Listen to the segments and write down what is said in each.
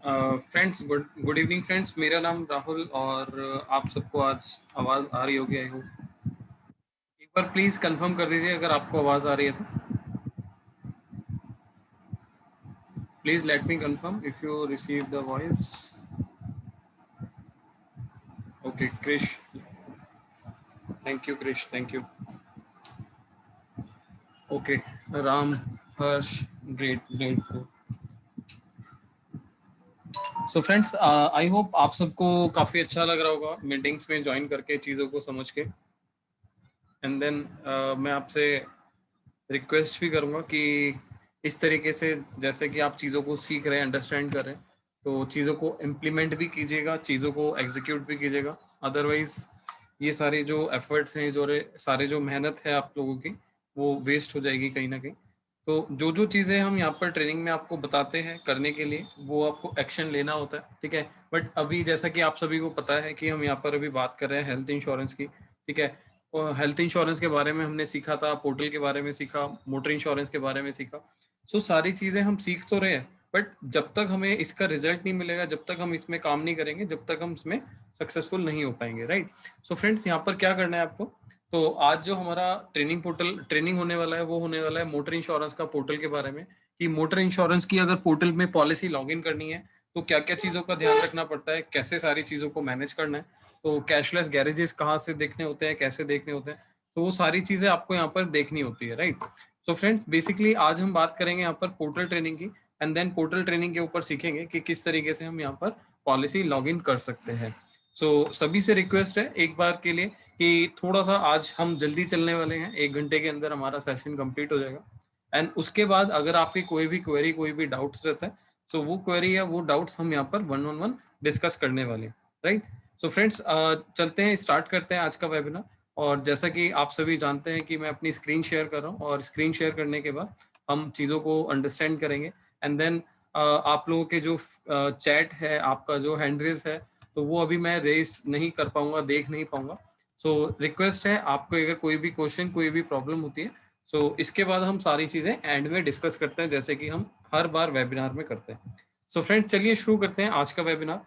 Friends, good good evening friends. मेरा नाम राहुल और आप सबको आज आवाज़ आ रही होगी आई होप। एक बार प्लीज़ कंफर्म कर दीजिए अगर आपको आवाज़ आ रही है तो। Please let me confirm if you receive the voice. Okay Krish, thank you Krish, thank you. Okay Ram, Harsh, great great. So friends, I hope आप सबको काफ़ी अच्छा लग रहा होगा मीटिंग्स में ज्वाइन करके, चीज़ों को समझ के। एंड देन मैं आपसे रिक्वेस्ट भी करूँगा कि इस तरीके से जैसे कि आप चीज़ों को सीख रहे हैं, अंडरस्टैंड कर रहे हैं, तो चीज़ों को इम्प्लीमेंट भी कीजिएगा, चीज़ों को एग्जीक्यूट भी कीजिएगा। अदरवाइज ये सारे जो एफर्ट्स हैं, सारे जो मेहनत है आप लोगों की, वो वेस्ट हो जाएगी कहीं ना कहीं। तो जो जो चीज़ें हम यहाँ पर ट्रेनिंग में आपको बताते हैं करने के लिए, वो आपको एक्शन लेना होता है, ठीक है। बट अभी जैसा कि आप सभी को पता है कि हम यहाँ पर अभी बात कर रहे हैं हेल्थ इंश्योरेंस की, ठीक है। हेल्थ इंश्योरेंस के बारे में हमने सीखा था, पोर्टल के बारे में सीखा, मोटर इंश्योरेंस के बारे में सीखा। सो सारी चीज़ें हम सीख तो रहे हैं, बट जब तक हमें इसका रिजल्ट नहीं मिलेगा, जब तक हम इसमें काम नहीं करेंगे, जब तक हम इसमें सक्सेसफुल नहीं हो पाएंगे, राइट। सो फ्रेंड्स, यहाँ पर क्या करना है आपको, तो आज जो हमारा ट्रेनिंग होने वाला है, वो होने वाला है मोटर इंश्योरेंस का पोर्टल के बारे में। कि मोटर इंश्योरेंस की अगर पोर्टल में पॉलिसी लॉगिन करनी है तो क्या क्या चीज़ों का ध्यान रखना पड़ता है, कैसे सारी चीज़ों को मैनेज करना है, तो कैशलेस गैरेजेस कहाँ से देखने होते हैं, कैसे देखने होते हैं, तो वो सारी चीज़ें आपको यहाँ पर देखनी होती है, राइट। सो फ्रेंड्स, बेसिकली आज हम बात करेंगे यहाँ पर पोर्टल ट्रेनिंग की। एंड देन पोर्टल ट्रेनिंग के ऊपर सीखेंगे कि किस तरीके से हम यहाँ पर पॉलिसी लॉगिन कर सकते हैं। सो सभी से रिक्वेस्ट है एक बार के लिए कि थोड़ा सा आज हम जल्दी चलने वाले हैं, 1 घंटे के अंदर हमारा सेशन कंप्लीट हो जाएगा। एंड उसके बाद अगर आपकी कोई भी क्वेरी, कोई भी डाउट्स रहता है, तो वो क्वेरी या वो डाउट्स हम यहाँ पर 1 on 1 डिस्कस करने वाले हैं, राइट। सो फ्रेंड्स, चलते हैं, स्टार्ट करते हैं आज का वेबिनार। और जैसा कि आप सभी जानते हैं कि मैं अपनी स्क्रीन शेयर कर रहा हूँ, और स्क्रीन शेयर करने के बाद हम चीज़ों को अंडरस्टैंड करेंगे। एंड देन आप लोगों के जो चैट है, आपका जो हैंड रेज है, तो वो अभी मैं रेस नहीं कर पाऊंगा, देख नहीं पाऊंगा। सो रिक्वेस्ट है आपको, अगर कोई भी क्वेश्चन, कोई भी प्रॉब्लम होती है, सो इसके बाद हम सारी चीज़ें एंड में डिस्कस करते हैं, जैसे कि हम हर बार वेबिनार में करते हैं। सो फ्रेंड्स, चलिए शुरू करते हैं आज का वेबिनार।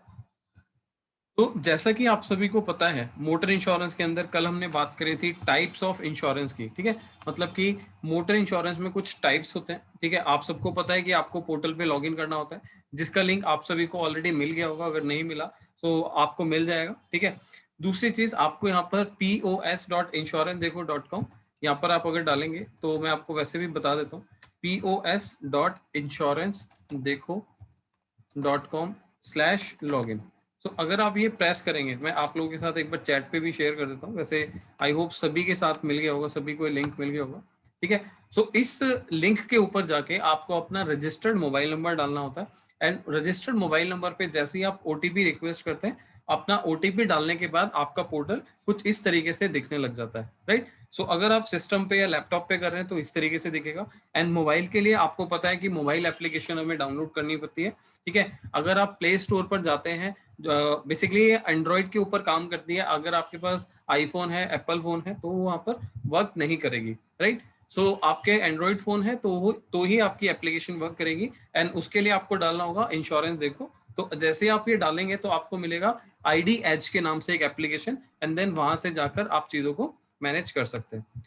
तो जैसा कि आप सभी को पता है, मोटर इंश्योरेंस के अंदर कल हमने बात करी थी टाइप्स ऑफ इंश्योरेंस की, ठीक है। मतलब कि मोटर इंश्योरेंस में कुछ टाइप्स होते हैं, ठीक है। आप सबको पता है कि आपको पोर्टल पे लॉगिन करना होता है, जिसका लिंक आप सभी को ऑलरेडी मिल गया होगा, अगर नहीं मिला तो आपको मिल जाएगा, ठीक है। दूसरी चीज, आपको यहाँ पर pos.insurancedekho.com, यहाँ पर आप अगर डालेंगे तो मैं आपको वैसे भी बता देता हूँ, pos.insurancedekho.com/login। तो अगर आप ये प्रेस करेंगे, मैं आप लोगों के साथ एक बार चैट पे भी शेयर कर देता हूँ, वैसे आई होप सभी के साथ मिल गया होगा, सभी को लिंक मिल गया होगा, ठीक है। सो इस लिंक के ऊपर जाके आपको अपना रजिस्टर्ड मोबाइल नंबर डालना होता है। एंड रजिस्टर्ड मोबाइल नंबर पे जैसे ही आप ओटीपी रिक्वेस्ट करते हैं, अपना ओटीपी डालने के बाद आपका पोर्टल कुछ इस तरीके से दिखने लग जाता है, राइट। सो अगर आप सिस्टम पे या लैपटॉप पे कर रहे हैं तो इस तरीके से दिखेगा। एंड मोबाइल के लिए आपको पता है कि मोबाइल एप्लीकेशन हमें डाउनलोड करनी पड़ती है, ठीक है। अगर आप प्ले स्टोर पर जाते हैं, बेसिकली ये एंड्रॉइड के ऊपर काम करती है, अगर आपके पास आईफोन है, एप्पल फोन है, तो वो वहाँ पर वर्क नहीं करेगी, राइट। सो आपके एंड्रॉइड फोन है तो ही आपकी एप्लीकेशन वर्क करेगी। एंड उसके लिए आपको डालना होगा इंश्योरेंस देखो। तो जैसे आप ये डालेंगे तो आपको मिलेगा आईडी एज के नाम से एक एप्लीकेशन। एंड देन वहां से जाकर आप चीजों को मैनेज कर सकते हैं।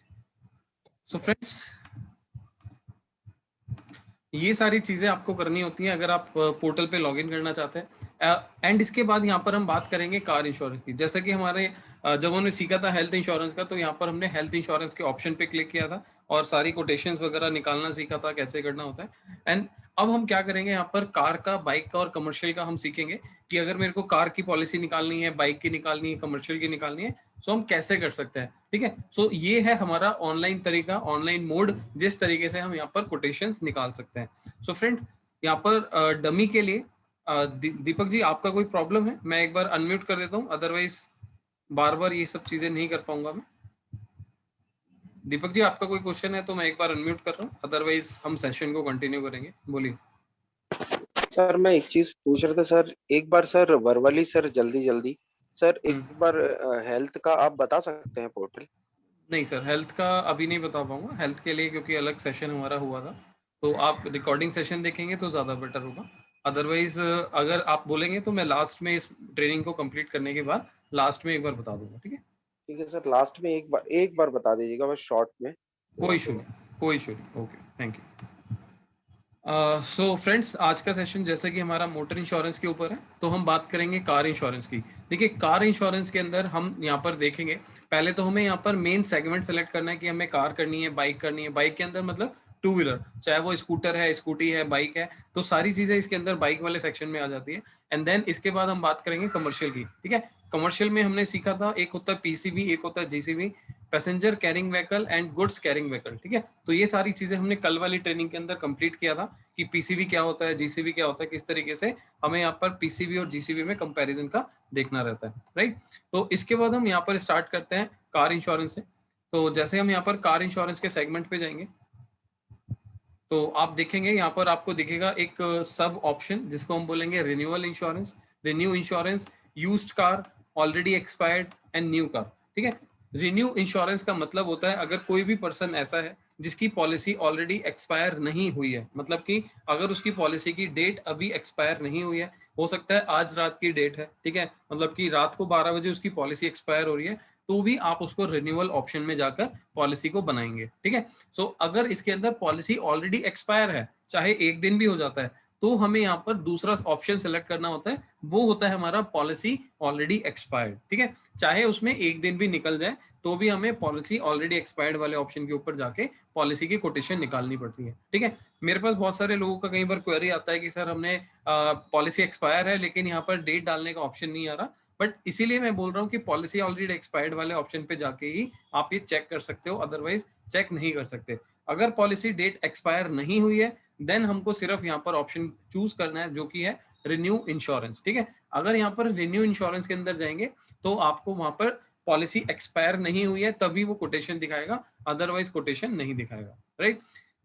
सो फ्रेंड्स, ये सारी चीजें आपको करनी होती हैं अगर आप पोर्टल पे लॉगिन करना चाहते हैं। एंड इसके बाद यहाँ पर हम बात करेंगे कार इंश्योरेंस की। जैसे कि हमारे जब हमने सीखा था हेल्थ इंश्योरेंस का, तो यहाँ पर हमने हेल्थ इंश्योरेंस के ऑप्शन पे क्लिक किया था और सारी कोटेशंस वगैरह निकालना सीखा था, कैसे करना होता है। एंड अब हम क्या करेंगे, यहाँ पर कार का, बाइक का और कमर्शियल का हम सीखेंगे कि अगर मेरे को कार की पॉलिसी निकालनी है, बाइक की निकालनी है, कमर्शियल की निकालनी है, सो हम कैसे कर सकते हैं, ठीक है। सो ये है हमारा ऑनलाइन तरीका, ऑनलाइन मोड, जिस तरीके से हम यहाँ पर कोटेशंस निकाल सकते हैं। सो फ्रेंड्स, यहाँ पर डमी के लिए दीपक जी, आपका कोई प्रॉब्लम है? मैं एक बार अनम्यूट कर देता हूँ, अदरवाइज बार बार ये सब चीजें नहीं कर पाऊंगा मैं। दीपक जी, आपका कोई क्वेश्चन है तो मैं एक बार अनम्यूट कर रहा हूँ, अदरवाइज हम सेशन को कंटिन्यू करेंगे, बोलिए। सर मैं एक चीज पूछ रहा था सर, एक बार सर वर्बली सर, जल्दी जल्दी सर, एक हम्म। बार हेल्थ का आप बता सकते हैं पोर्टल। नहीं सर, हेल्थ का अभी नहीं बता पाऊंगा, हेल्थ के लिए क्योंकि अलग सेशन हमारा हुआ था। तो आप रिकॉर्डिंग सेशन देखेंगे तो ज़्यादा बेटर होगा, अदरवाइज अगर आप बोलेंगे तो मैं लास्ट में इस ट्रेनिंग को कंप्लीट करने के बाद लास्ट में एक बार बता दूंगा, ठीक है? ठीक है सर, लास्ट में एक बार बता दीजिएगा बस शॉर्ट में। कोई इशू नहीं, कोई इशू नहीं। Okay, thank you. So friends, आज का सेशन जैसे कि हमारा मोटर इंश्योरेंस के ऊपर है, तो हम बात करेंगे कार इंश्योरेंस की। देखिए, कार इंश्योरेंस के अंदर हम यहाँ पर देखेंगे, पहले तो हमें यहाँ पर मेन सेगमेंट सेलेक्ट करना है कि हमें कार करनी है, बाइक करनी है। बाइक के अंदर मतलब टू व्हीलर, चाहे वो स्कूटर है, स्कूटी है, बाइक है, तो सारी चीजें इसके अंदर बाइक वाले सेक्शन में आ जाती है। एंड देन इसके बाद हम बात करेंगे कमर्शियल की, ठीक है? कमर्शियल में हमने सीखा था, एक होता है पीसीबी, एक होता है GCB, passenger carrying vehicle and goods carrying vehicle, ठीक है? तो ये सारी चीजें हमने कल वाली ट्रेनिंग के अंदर कंप्लीट किया था कि पीसीबी क्या होता है, जीसीबी क्या होता है, किस तरीके से हमें यहाँ पर पीसीबी और जीसीबी में कंपैरिजन का देखना रहता है, राइट? तो इसके बाद हम यहाँ पर स्टार्ट करते हैं कार इंश्योरेंस से। तो जैसे हम यहाँ पर कार इंश्योरेंस के सेगमेंट पे जाएंगे, तो आप देखेंगे यहाँ पर आपको दिखेगा एक सब ऑप्शन जिसको हम बोलेंगे renewal insurance, renew insurance, used car, already expired and new car, ठीक है? रिन्यू इंश्योरेंस का मतलब होता है अगर कोई भी पर्सन ऐसा है जिसकी पॉलिसी ऑलरेडी एक्सपायर नहीं हुई है, मतलब कि अगर उसकी पॉलिसी की डेट अभी एक्सपायर नहीं हुई है, हो सकता है आज रात की डेट है, ठीक है, मतलब कि रात को 12 बजे उसकी पॉलिसी एक्सपायर हो रही है, तो भी आप उसको रिन्यूअल ऑप्शन में जाकर पॉलिसी को बनाएंगे, ठीक है? सो अगर इसके अंदर पॉलिसी ऑलरेडी एक्सपायर है, चाहे एक दिन भी हो जाता है, तो हमें यहाँ पर दूसरा ऑप्शन सेलेक्ट करना होता है, वो होता है हमारा पॉलिसी ऑलरेडी एक्सपायर्ड, ठीक है? चाहे उसमें एक दिन भी निकल जाए तो भी हमें पॉलिसी ऑलरेडी एक्सपायर्ड वाले ऑप्शन के ऊपर जाके पॉलिसी की कोटेशन निकालनी पड़ती है, ठीक है? मेरे पास बहुत सारे लोगों का कई बार क्वेरी आता है कि सर हमने पॉलिसी एक्सपायर है लेकिन यहाँ पर डेट डालने का ऑप्शन नहीं आ रहा, बट इसीलिए मैं बोल रहा हूँ कि पॉलिसी ऑलरेडी एक्सपायर्ड वाले ऑप्शन पे जाके ही आप ये चेक कर सकते हो, अदरवाइज चेक नहीं कर सकते। अगर पॉलिसी डेट एक्सपायर नहीं हुई है, देन हमको सिर्फ यहाँ पर ऑप्शन चूज करना है जो कि है रिन्यू इंश्योरेंस, ठीक है? अगर यहाँ पर रिन्यू इंश्योरेंस के अंदर जाएंगे तो आपको वहां पर पॉलिसी एक्सपायर नहीं हुई है तभी वो कोटेशन दिखाएगा, अदरवाइज कोटेशन नहीं दिखाएगा, राइट?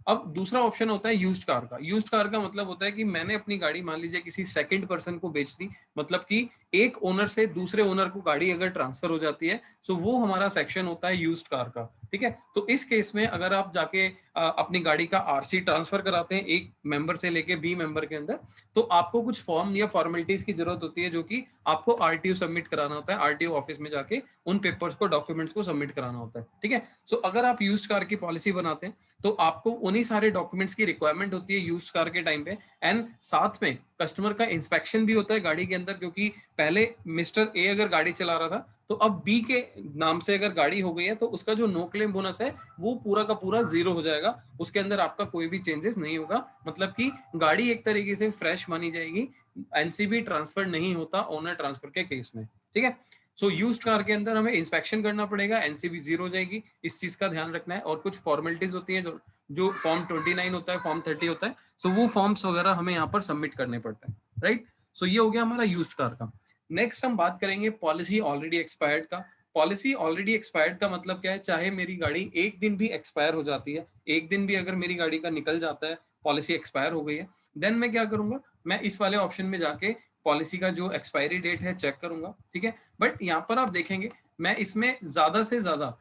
अब दूसरा ऑप्शन होता है यूज्ड कार का। यूज्ड कार का मतलब होता है कि मैंने अपनी गाड़ी मान लीजिए किसी सेकंड पर्सन को बेच दी, मतलब कि एक ओनर से दूसरे ओनर को गाड़ी अगर ट्रांसफर हो जाती है, सो वो हमारा सेक्शन होता है यूज्ड कार का, ठीक है? तो इस केस में अगर आप जाके अपनी गाड़ी का आरसी ट्रांसफर कराते हैं एक मेंबर से लेके बी मेंबर के अंदर, तो आपको कुछ फॉर्म या फॉर्मेलिटीज की जरूरत होती है जो कि आपको आरटीओ सबमिट कराना होता है, आरटीओ ऑफिस में जाके उन पेपर्स को, डॉक्यूमेंट्स को सबमिट कराना होता है, ठीक है? सो अगर आप यूज्ड कार की पॉलिसी बनाते हैं तो आपको उन्हीं सारे डॉक्यूमेंट्स की रिक्वायरमेंट होती है यूज्ड कार के टाइम पे, एंड साथ में कस्टमर का इंस्पेक्शन भी होता है गाड़ी के अंदर, क्योंकि पहले मिस्टर ए अगर गाड़ी चला रहा था तो अब बी के नाम से अगर गाड़ी हो गई है तो उसका जो नो क्लेम बोनस है वो पूरा का पूरा जीरो हो जाएगा, उसके अंदर आपका कोई भी चेंजेस नहीं होगा, मतलब कि गाड़ी एक तरीके से फ्रेश मानी जाएगी, एनसीबी ट्रांसफर नहीं होता ओनर ट्रांसफर के केस में, ठीक है? सो यूज्ड कार के अंदर हमें इंस्पेक्शन करना पड़ेगा, एनसीबी जीरो हो जाएगी, इस चीज का ध्यान रखना है। और कुछ फॉर्मेलिटीज होती है जो फॉर्म 29 होता है, फॉर्म 30 होता है, सो वो फॉर्म्स वगैरह हमें यहाँ पर सबमिट करने पड़ते हैं, राइट? सो ये हो गया हमारा यूज्ड कार का। नेक्स्ट हम बात करेंगे पॉलिसी ऑलरेडी एक्सपायर्ड का। पॉलिसी ऑलरेडी एक्सपायर्ड का मतलब क्या है? चाहे मेरी गाड़ी एक दिन भी एक्सपायर हो जाती है, एक दिन भी अगर मेरी गाड़ी का निकल जाता है, पॉलिसी एक्सपायर हो गई है, देन मैं क्या करूंगा? मैं इस वाले ऑप्शन में जाके पॉलिसी का जो एक्सपायरी डेट है चेक करूंगा, ठीक है? बट यहाँ पर आप देखेंगे मैं इसमें ज्यादा से ज्यादा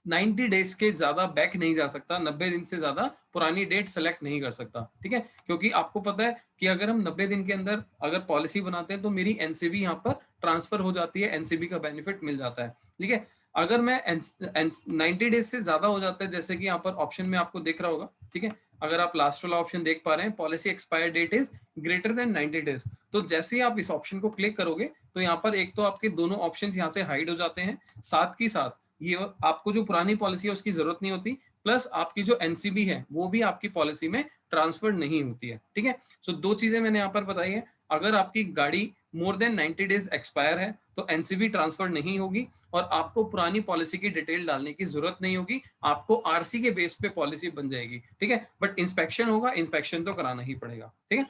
90 डेज के ज्यादा बैक नहीं जा सकता, 90 दिन से ज्यादा पुरानी डेट सेलेक्ट नहीं कर सकता, ठीक है? क्योंकि आपको पता है कि अगर हम 90 दिन के अंदर अगर पॉलिसी बनाते हैं तो मेरी एनसीबी यहाँ पर ट्रांसफर हो जाती है, एनसीबी का बेनिफिट मिल जाता है, ठीक है? अगर मैं 90 डेज से ज्यादा हो जाता है, जैसे कि यहाँ पर ऑप्शन में आपको दिख रहा होगा, ठीक है? अगर आप लास्ट वाला ऑप्शन देख पा रहे हैं, policy expire date is greater than 90 days, तो जैसे ही आप इस ऑप्शन को क्लिक करोगे तो यहाँ पर एक तो आपके दोनों ऑप्शन यहाँ से हाइड हो जाते हैं, साथ ही साथ ये आपको जो पुरानी पॉलिसी है उसकी जरूरत नहीं होती, प्लस आपकी जो एनसीबी है वो भी आपकी पॉलिसी में ट्रांसफर नहीं होती है, ठीक है? सो दो चीजें मैंने यहाँ पर बताई है। अगर आपकी गाड़ी मोर देन 90 डेज एक्सपायर है तो एनसीबी ट्रांसफर नहीं होगी और आपको पुरानी पॉलिसी की डिटेल डालने की जरूरत नहीं होगी, आपको आरसी के बेस पे पॉलिसी बन जाएगी, ठीक है? बट इंस्पेक्शन होगा, इंस्पेक्शन तो कराना ही पड़ेगा, ठीक है?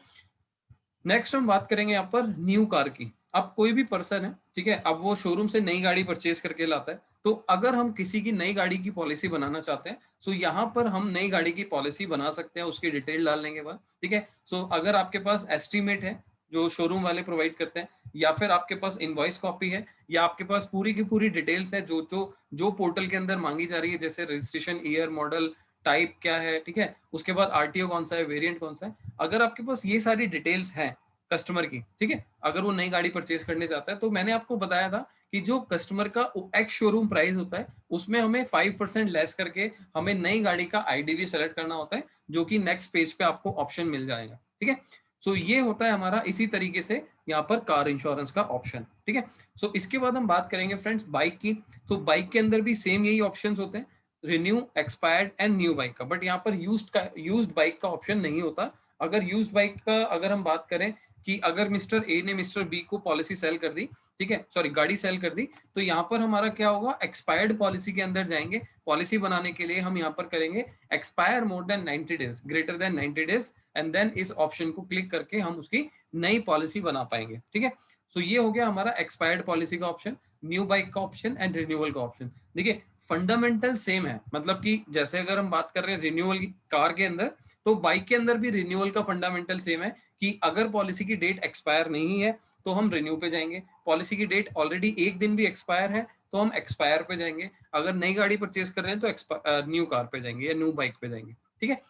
नेक्स्ट हम बात करेंगे यहाँ पर न्यू कार की। अब कोई भी पर्सन है, ठीक है, अब वो शोरूम से नई गाड़ी परचेज करके लाता है, तो अगर हम किसी की नई गाड़ी की पॉलिसी बनाना चाहते हैं, सो यहाँ पर हम नई गाड़ी की पॉलिसी बना सकते हैं उसकी डिटेल डालने के बाद, ठीक है? सो अगर आपके पास एस्टीमेट है जो शोरूम वाले प्रोवाइड करते हैं, या फिर आपके पास इनवॉइस कॉपी है, या आपके पास पूरी की पूरी डिटेल्स है जो जो जो पोर्टल के अंदर मांगी जा रही है, जैसे रजिस्ट्रेशन ईयर, मॉडल, टाइप क्या है, ठीक है, उसके बाद आरटीओ कौन सा है, वेरिएंट कौन सा है, अगर आपके पास ये सारी डिटेल्स हैं कस्टमर की, ठीक है, अगर वो नई गाड़ी परचेज करने जाता है, तो मैंने आपको बताया था कि जो कस्टमर का एक्स शोरूम प्राइस होता है उसमें हमें 5% लेस करके हमें नई गाड़ी का आईडीवी सेलेक्ट करना होता है, जो कि नेक्स्ट पेज पे आपको ऑप्शन मिल जाएगा, ठीक है। सो ये होता है हमारा इसी तरीके से यहाँ पर कार इंश्योरेंस का ऑप्शन, ठीक है। सो इसके बाद हम बात करेंगे फ्रेंड्स बाइक की। तो बाइक के अंदर भी सेम यही ऑप्शंस होते हैं, renew, expired and new bike का, बट यहाँ पर यूज्ड बाइक का ऑप्शन नहीं होता। अगर यूज्ड बाइक का अगर हम बात करें कि अगर मिस्टर ए ने मिस्टर बी को पॉलिसी सेल कर दी, ठीक है, सॉरी गाड़ी सेल कर दी, तो यहाँ पर हमारा क्या होगा, एक्सपायर्ड पॉलिसी के अंदर जाएंगे। पॉलिसी बनाने के लिए हम यहाँ पर करेंगे expire more than 90 days, greater than 90 days, and then इस ऑप्शन को क्लिक करके हम उसकी नई पॉलिसी बना पाएंगे, ठीक है। सो ये हो गया हमारा एक्सपायर्ड पॉलिसी का ऑप्शन, न्यू बाइक का ऑप्शन एंड रिन्यूअल का ऑप्शन। देखिए फंडामेंटल सेम है, मतलब कि जैसे अगर हम बात कर रहे हैं रिन्यूअल कार के अंदर, तो बाइक के अंदर भी रिन्यूअल का फंडामेंटल सेम है कि अगर पॉलिसी की डेट एक्सपायर नहीं है तो हम रिन्यू पे जाएंगे, पॉलिसी की डेट ऑलरेडी एक दिन भी एक्सपायर है तो हम एक्सपायर पे जाएंगे, अगर नई गाड़ी परचेज कर रहे हैं तो न्यू कार पे जाएंगे या न्यू बाइक पे जाएंगे, ठीक है।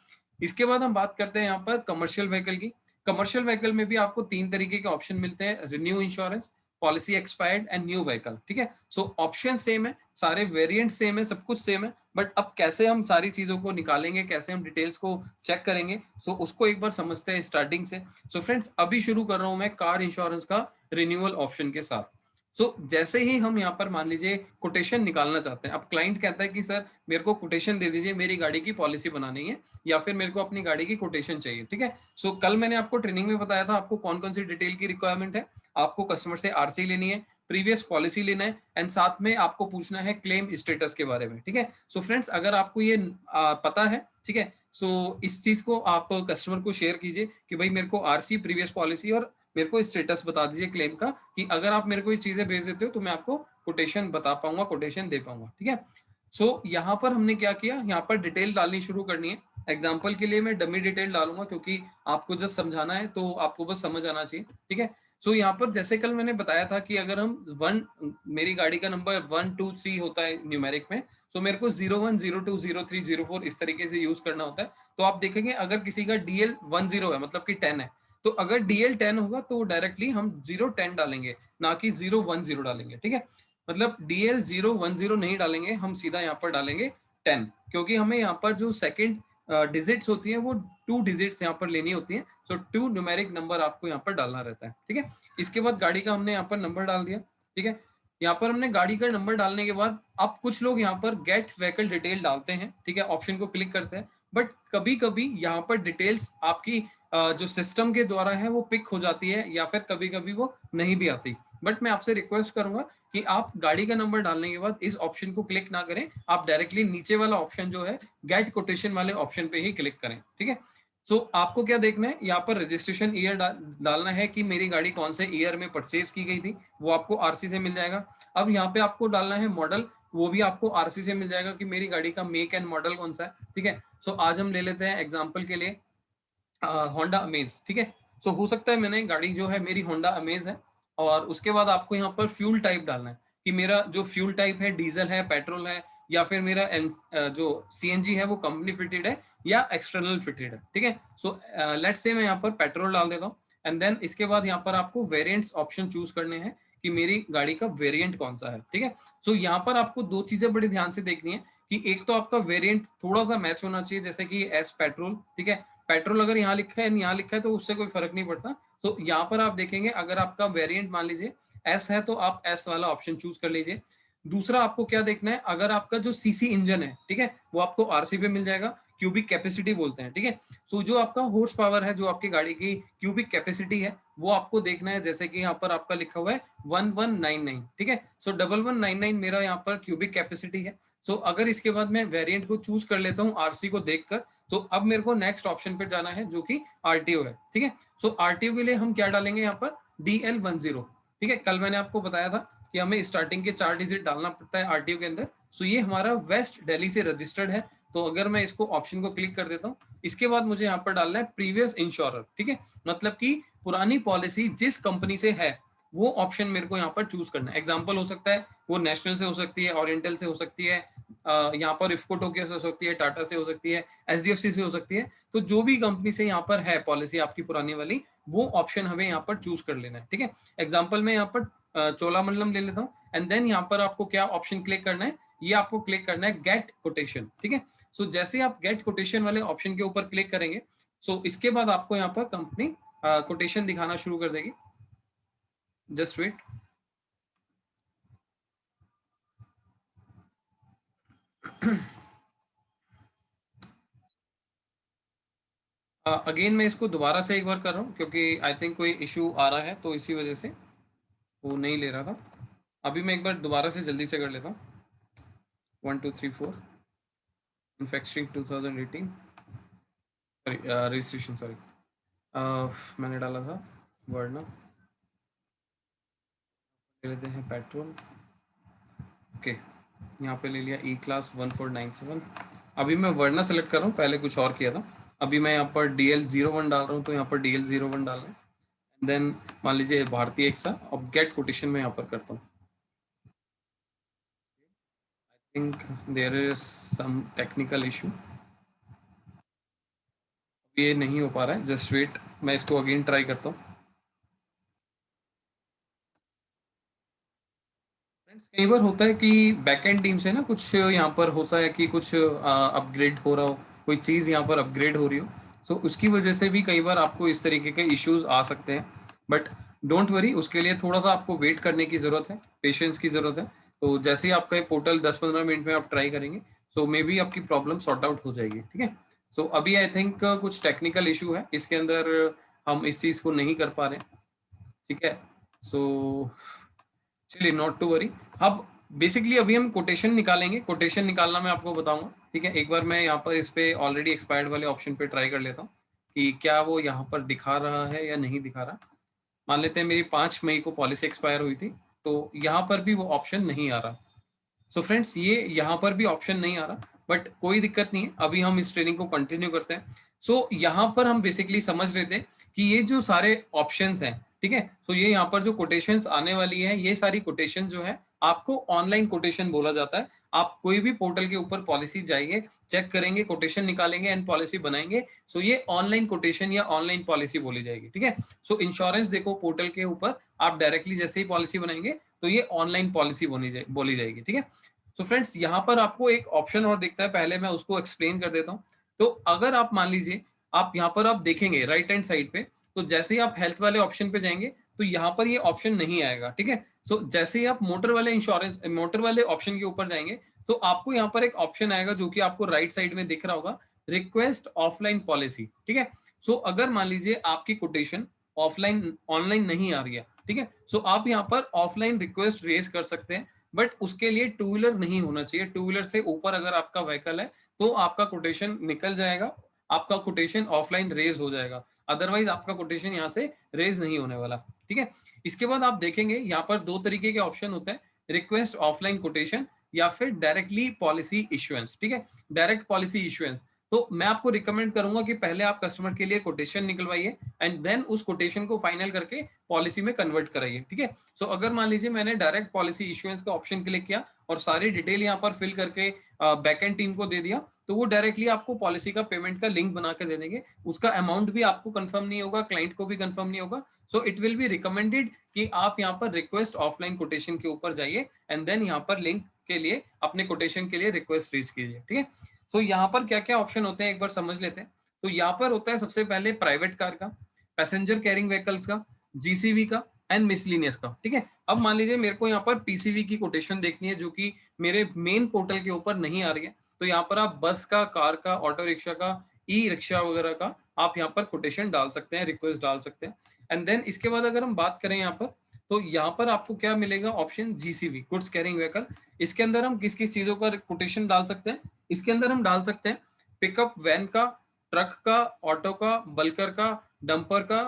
इसके बाद हम बात करते हैं यहाँ पर कमर्शियल व्हीकल की। कमर्शियल व्हीकल में भी आपको 3 तरीके के ऑप्शन मिलते हैं, renew insurance, policy expired and new vehicle, ठीक है। सो ऑप्शन सेम है, सारे वेरिएंट सेम है, सब कुछ सेम है, बट अब कैसे हम सारी चीजों को निकालेंगे, कैसे हम डिटेल्स को चेक करेंगे, सो उसको एक बार समझते हैं स्टार्टिंग से। सो फ्रेंड्स अभी शुरू कर रहा हूं मैं कार इंश्योरेंस का रिन्यूअल ऑप्शन के साथ। सो जैसे ही हम यहाँ पर मान लीजिए कोटेशन निकालना चाहते हैं, अब क्लाइंट कहता है कि सर मेरे को कोटेशन दे दीजिए, मेरी गाड़ी की पॉलिसी बनानी है या फिर मेरे को अपनी गाड़ी की कोटेशन चाहिए, ठीक है। सो कल मैंने आपको ट्रेनिंग में बताया था आपको कौन कौन सी डिटेल की रिक्वायरमेंट है, आपको कस्टमर से आरसी लेनी है, प्रीवियस पॉलिसी लेना है, एंड साथ में आपको पूछना है क्लेम स्टेटस के बारे में, ठीक है। सो फ्रेंड्स अगर आपको ये पता है, ठीक है, सो इस चीज को आप कस्टमर को शेयर कीजिए कि भाई मेरे को आरसी, प्रीवियस पॉलिसी और मेरे को स्टेटस बता दीजिए क्लेम का, कि अगर आप मेरे को ये चीजें भेज देते हो तो मैं आपको कोटेशन बता पाऊंगा, कोटेशन दे पाऊंगा, ठीक है। सो यहाँ पर हमने क्या किया, यहाँ पर डिटेल डालनी शुरू करनी है। एग्जाम्पल के लिए मैं डमी डिटेल डालूंगा क्योंकि आपको जस्ट समझाना है, तो आपको बस समझ आना चाहिए, ठीक है। सो यहाँ पर जैसे कल मैंने बताया था कि अगर हम मेरी गाड़ी का नंबर 1 2 3 होता है न्यूमेरिक में, तो मेरे को 01 02 03 04 इस तरीके से यूज करना होता है। तो आप देखेंगे अगर किसी का DL 10 है, मतलब कि 10 है, तो अगर DL 10 होगा तो डायरेक्टली हम 010 डालेंगे, ना कि 010 डालेंगे, ठीक है। मतलब DL 010 नहीं डालेंगे, हम सीधा यहाँ पर डालेंगे 10, क्योंकि हमें यहाँ पर जो सेकंड डिजिट्स होती है वो 2 डिजिट्स यहाँ पर लेनी होती है। सो 2 न्यूमेरिक नंबर आपको यहाँ पर डालना रहता है, ठीक है। इसके बाद गाड़ी का हमने यहाँ पर नंबर डाल दिया, ठीक है। यहाँ पर हमने गाड़ी का नंबर डालने के बाद अब कुछ लोग यहाँ पर गेट व्हीकल डिटेल डालते हैं, ठीक है, ऑप्शन को क्लिक करते हैं, बट कभी कभी यहाँ पर डिटेल्स आपकी जो सिस्टम के द्वारा है वो पिक हो जाती है या फिर कभी कभी वो नहीं भी आती। बट मैं आपसे रिक्वेस्ट करूंगा कि आप गाड़ी का नंबर डालने के बाद इस ऑप्शन को क्लिक ना करें, आप डायरेक्टली नीचे वाला ऑप्शन जो है गेट कोटेशन वाले ऑप्शन पे ही क्लिक करें, ठीक है। सो आपको क्या देखना है, यहाँ पर रजिस्ट्रेशन ईयर डालना है कि मेरी गाड़ी कौन से ईयर में परचेज की गई थी, वो आपको आरसी से मिल जाएगा। अब यहाँ पे आपको डालना है मॉडल, वो भी आपको आरसी से मिल जाएगा कि मेरी गाड़ी का मेक एंड मॉडल कौन सा है, ठीक है। सो आज हम ले लेते हैं एग्जाम्पल के लिए होंडा अमेज, ठीक है। सो हो सकता है मैंने गाड़ी जो है मेरी होंडा अमेज है, और उसके बाद आपको यहाँ पर फ्यूल टाइप डालना है कि मेरा जो फ्यूल टाइप है डीजल है, पेट्रोल है, या फिर मेरा जो सीएनजी है वो कंपनी फिटेड है या एक्सटर्नल फिटेड है, ठीक है। सो लेट्स से मैं यहाँ पर पेट्रोल डाल देता हूँ, एंड देन इसके बाद यहाँ पर आपको वेरिएंट्स ऑप्शन चूज करने हैं कि मेरी गाड़ी का वेरिएंट कौन सा है, ठीक है। सो यहाँ पर आपको 2 चीजें बड़ी ध्यान से देखनी है कि एक तो आपका वेरिएंट थोड़ा सा मैच होना चाहिए, जैसे कि एस पेट्रोल, ठीक है। पेट्रोल अगर यहाँ लिखा है यहाँ लिखा है तो उससे कोई फर्क नहीं पड़ता। तो यहाँ पर आप देखेंगे अगर आपका वेरिएंट मान लीजिए एस है तो आप एस वाला ऑप्शन चूज कर लीजिए। दूसरा आपको क्या देखना है, अगर आपका जो सीसी इंजन है, ठीक है, वो आपको आरसी पे मिल जाएगा, क्यूबिक कैपेसिटी बोलते हैं, ठीक है। सो जो आपका हॉर्स पावर है, जो आपकी गाड़ी की क्यूबिक कैपेसिटी है, वो आपको देखना है, जैसे कि यहाँ पर आपका लिखा हुआ है 1199, ठीक है। सो 1199 मेरा यहाँ पर क्यूबिक कैपेसिटी है। सो अगर इसके बाद मैं वेरिएंट को चूज कर लेता हूँ आरसी को देखकर, तो अब मेरे को नेक्स्ट ऑप्शन पे जाना है जो कि आरटीओ है, ठीक है। सो आरटीओ के लिए हम क्या डालेंगे यहाँ पर DL10, ठीक है। कल मैंने आपको बताया था कि हमें स्टार्टिंग के 4 डिजिट डालना पड़ता है आरटीओ के अंदर। सो ये हमारा वेस्ट दिल्ली से रजिस्टर्ड है, तो अगर मैं इसको ऑप्शन को क्लिक कर देता हूँ, इसके बाद मुझे यहाँ पर डालना है प्रीवियस इंश्योरर, ठीक है, मतलब कि पुरानी पॉलिसी जिस कंपनी से है, वो ऑप्शन मेरे को यहाँ पर चूज करना है। एग्जाम्पल हो सकता है वो नेशनल से हो सकती है, ओरिएंटल से हो सकती है, यहाँ पर इफ्को टोक्यो से हो सकती है, टाटा से हो सकती है, एचडीएफसी से हो सकती है। तो जो भी कंपनी से यहाँ पर है पॉलिसी आपकी पुरानी वाली, वो ऑप्शन हमें यहाँ पर चूज कर लेना है। ठीक है, एग्जाम्पल में यहाँ पर चोलामंडलम ले लेता हूँ, एंड देन यहाँ पर आपको क्या ऑप्शन क्लिक करना है, ये आपको क्लिक करना है गेट कोटेशन। ठीक है, सो जैसे आप गेट कोटेशन वाले ऑप्शन के ऊपर क्लिक करेंगे, सो इसके बाद आपको यहाँ पर कंपनी कोटेशन दिखाना शुरू कर देगी। Just wait. अगेन मैं इसको दोबारा से एक बार कर रहा हूँ क्योंकि आई थिंक कोई इशू आ रहा है, तो इसी वजह से वो नहीं ले रहा था। अभी मैं एक बार दोबारा से जल्दी से कर लेता हूँ। 1 2 3 4 मैन्युफैक्चरिंग 2018 रजिस्ट्रेशन, सॉरी मैंने डाला था वर्ना, ले लेते हैं पेट्रोल। ओके, यहाँ पे ले लिया ई क्लास 1497। अभी मैं वर्ना सेलेक्ट कर रहा हूँ, पहले कुछ और किया था। अभी मैं यहाँ पर DL01 डाल रहा हूँ, तो यहाँ पर DL01 डाल रहा है। देन मान लीजिए भारतीय एक्सा, अब गेट कोटेशन में यहाँ पर करता हूँ। I think there is some technical issue, ये नहीं हो पा रहा है। जस्ट वेट, मैं इसको अगेन ट्राई करता हूँ। फ्रेंड्स, कई बार होता है कि बैकएंड टीम से ना कुछ यहाँ पर होता है कि कुछ अपग्रेड हो रहा हो, कोई चीज़ यहाँ पर अपग्रेड हो रही हो, सो उसकी वजह से भी कई बार आपको इस तरीके के इश्यूज आ सकते हैं। बट डोंट वरी, उसके लिए थोड़ा सा आपको वेट करने की ज़रूरत है, पेशेंस की ज़रूरत है। तो जैसे ही आपका ये पोर्टल 10-15 मिनट में आप ट्राई करेंगे, सो मे बी आपकी प्रॉब्लम सॉर्ट आउट हो जाएगी। ठीक है, सो अभी आई थिंक कुछ टेक्निकल इशू है इसके अंदर, हम इस चीज़ को नहीं कर पा रहे। ठीक है, सो चलिए, नॉट टू वरी। अब बेसिकली अभी हम कोटेशन निकालेंगे, कोटेशन निकालना मैं आपको बताऊंगा। ठीक है, एक बार मैं यहाँ पर इस पे ऑलरेडी एक्सपायर्ड वाले ऑप्शन पे ट्राई कर लेता हूँ कि क्या वो यहाँ पर दिखा रहा है या नहीं दिखा रहा। मान लेते हैं मेरी 5 मई को पॉलिसी एक्सपायर हुई थी, तो यहाँ पर भी वो ऑप्शन नहीं आ रहा। सो फ्रेंड्स, ये यहाँ पर भी ऑप्शन नहीं आ रहा, बट कोई दिक्कत नहीं है, अभी हम इस ट्रेनिंग को कंटिन्यू करते हैं। सो यहाँ पर हम बेसिकली समझ रहे थे कि ये जो सारे ऑप्शंस हैं, ठीक है, सो ये यहाँ पर जो कोटेशंस आने वाली है, ये सारी कोटेशन जो है आपको ऑनलाइन कोटेशन बोला जाता है। आप कोई भी पोर्टल के ऊपर पॉलिसी जाइए, चेक करेंगे, कोटेशन निकालेंगे एंड पॉलिसी बनाएंगे, सो ये ऑनलाइन कोटेशन या ऑनलाइन पॉलिसी बोली जाएगी। ठीक है, सो इंश्योरेंस देखो पोर्टल के ऊपर आप डायरेक्टली जैसे ही पॉलिसी बनाएंगे, तो ये ऑनलाइन पॉलिसी बोली जाएगी। ठीक है, तो फ्रेंड्स, यहाँ पर आपको एक ऑप्शन और दिखता है, पहले मैं उसको एक्सप्लेन कर देता हूँ। तो अगर आप मान लीजिए, आप यहाँ पर आप देखेंगे राइट हैंड साइड पे, तो जैसे ही आप हेल्थ वाले ऑप्शन पे जाएंगे, तो यहाँ पर ये ऑप्शन नहीं आएगा। ठीक है, सो जैसे ही आप मोटर वाले इंश्योरेंस, मोटर वाले ऑप्शन के ऊपर जाएंगे, तो आपको यहाँ पर एक ऑप्शन आएगा जो कि आपको राइट साइड में दिख रहा होगा, रिक्वेस्ट ऑफलाइन पॉलिसी। ठीक है, सो अगर मान लीजिए आपकी कोटेशन ऑफलाइन ऑनलाइन नहीं आ रही है, ठीक है, सो आप यहाँ पर ऑफलाइन रिक्वेस्ट रेज कर सकते हैं, बट उसके लिए टू व्हीलर नहीं होना चाहिए। टू व्हीलर से ऊपर अगर आपका व्हीकल है, तो आपका कोटेशन निकल जाएगा, आपका कोटेशन ऑफलाइन रेज हो जाएगा, अदरवाइज आपका कोटेशन यहाँ से रेज नहीं होने वाला। ठीक है, इसके बाद आप देखेंगे यहाँ पर दो तरीके के ऑप्शन होते हैं, रिक्वेस्ट ऑफलाइन कोटेशन या फिर डायरेक्टली पॉलिसी इश्यूएंस। ठीक है, डायरेक्ट पॉलिसी इश्यूएंस। तो मैं आपको रिकमेंड करूंगा कि पहले आप कस्टमर के लिए कोटेशन निकलवाइए एंड देन उस कोटेशन को फाइनल करके पॉलिसी में कन्वर्ट कराइए। ठीक है, सो अगर मान लीजिए मैंने डायरेक्ट पॉलिसी इश्यूएंस का ऑप्शन क्लिक किया और सारी डिटेल यहाँ पर फिल करके बैकएंड टीम को दे दिया, तो वो डायरेक्टली आपको पॉलिसी का पेमेंट का लिंक बना के दे देंगे। उसका अमाउंट भी आपको कंफर्म नहीं होगा, क्लाइंट को भी कंफर्म नहीं होगा। So it will be recommended कि आप यहाँ पर रिक्वेस्ट ऑफलाइन कोटेशन के ऊपर जाइए एंड देन यहाँ पर लिंक के लिए अपने कोटेशन के लिए रिक्वेस्ट रेज कीजिए। ठीक है, तो यहाँ पर क्या क्या ऑप्शन होते हैं एक बार समझ लेते हैं। तो यहाँ पर होता है सबसे पहले प्राइवेट कार का, पैसेंजर कैरिंग व्हीकल्स का, जीसीवी का एंड मिसलिनियस का। ठीक है, अब मान लीजिए मेरे को यहाँ पर पीसीवी की कोटेशन देखनी है जो कि मेरे मेन पोर्टल के ऊपर नहीं आ रही है, तो यहाँ पर आप बस का, कार का, ऑटो रिक्शा का, ई रिक्शा वगैरह का आप यहाँ पर कोटेशन डाल सकते हैं, रिक्वेस्ट डाल सकते हैं। एंड देन इसके बाद अगर हम बात करें यहाँ पर, तो यहाँ पर आपको क्या मिलेगा option, GCV, goods carrying vehicle. इसके अंदर हम किस किस चीजों का कोटेशन डाल सकते हैं, इसके अंदर हम डाल सकते हैं पिकअप वैन का, ट्रक का, ऑटो का, बल्कर का, डंपर का,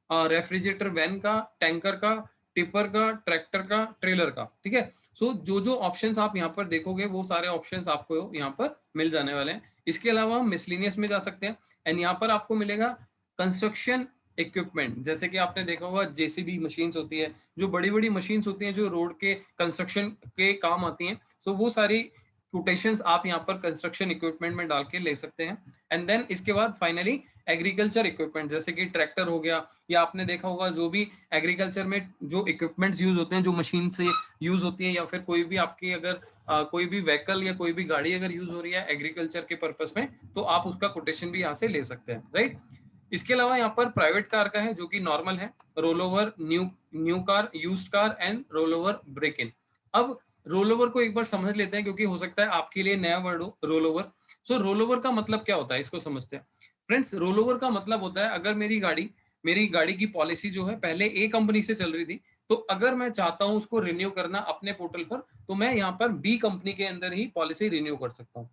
रेफ्रिजरेटर वैन का, टैंकर का, टिपर का, ट्रैक्टर का, ट्रेलर का। ठीक है, सो जो जो ऑप्शंस आप यहाँ पर देखोगे वो सारे ऑप्शंस आपको यहाँ पर मिल जाने वाले हैं। इसके अलावा हम मिसलिनियस में जा सकते हैं एंड यहाँ पर आपको मिलेगा कंस्ट्रक्शन इक्विपमेंट, जैसे कि आपने देखा होगा जेसीबी मशीन्स होती है, जो बड़ी-बड़ी मशीन्स होती हैं जो रोड के कंस्ट्रक्शन के काम आती हैं, सो वो सारी कोटेशंस आप यहाँ पर कंस्ट्रक्शन इक्विपमेंट में डाल के ले सकते हैं। एंड देन इसके बाद फाइनली एग्रीकल्चर इक्विपमेंट, जैसे कि ट्रैक्टर हो गया, या आपने देखा होगा जो भी एग्रीकल्चर में जो इक्विपमेंट्स यूज होते हैं, जो मशीन से यूज होती है, या फिर कोई भी आपकी अगर कोई भी व्हीकल या कोई भी गाड़ी अगर यूज हो रही है एग्रीकल्चर के पर्पस में, तो आप उसका कोटेशन भी यहाँ से ले सकते हैं, राइट। इसके अलावा यहाँ पर प्राइवेट कार का है जो कि नॉर्मल है, roll over, new car, used car and roll over, break in. अब रोल ओवर को एक बार समझ लेते हैं, क्योंकि हो सकता है आपके लिए नया वर्ड हो roll over. So roll over का मतलब क्या होता है, इसको समझते हैं। फ्रेंड्स, रोल ओवर का मतलब होता है, अगर मेरी गाड़ी की पॉलिसी जो है पहले ए कंपनी से चल रही थी, तो अगर मैं चाहता हूं उसको रिन्यू करना अपने पोर्टल पर, तो मैं यहाँ पर बी कंपनी के अंदर ही पॉलिसी रिन्यू कर सकता हूँ।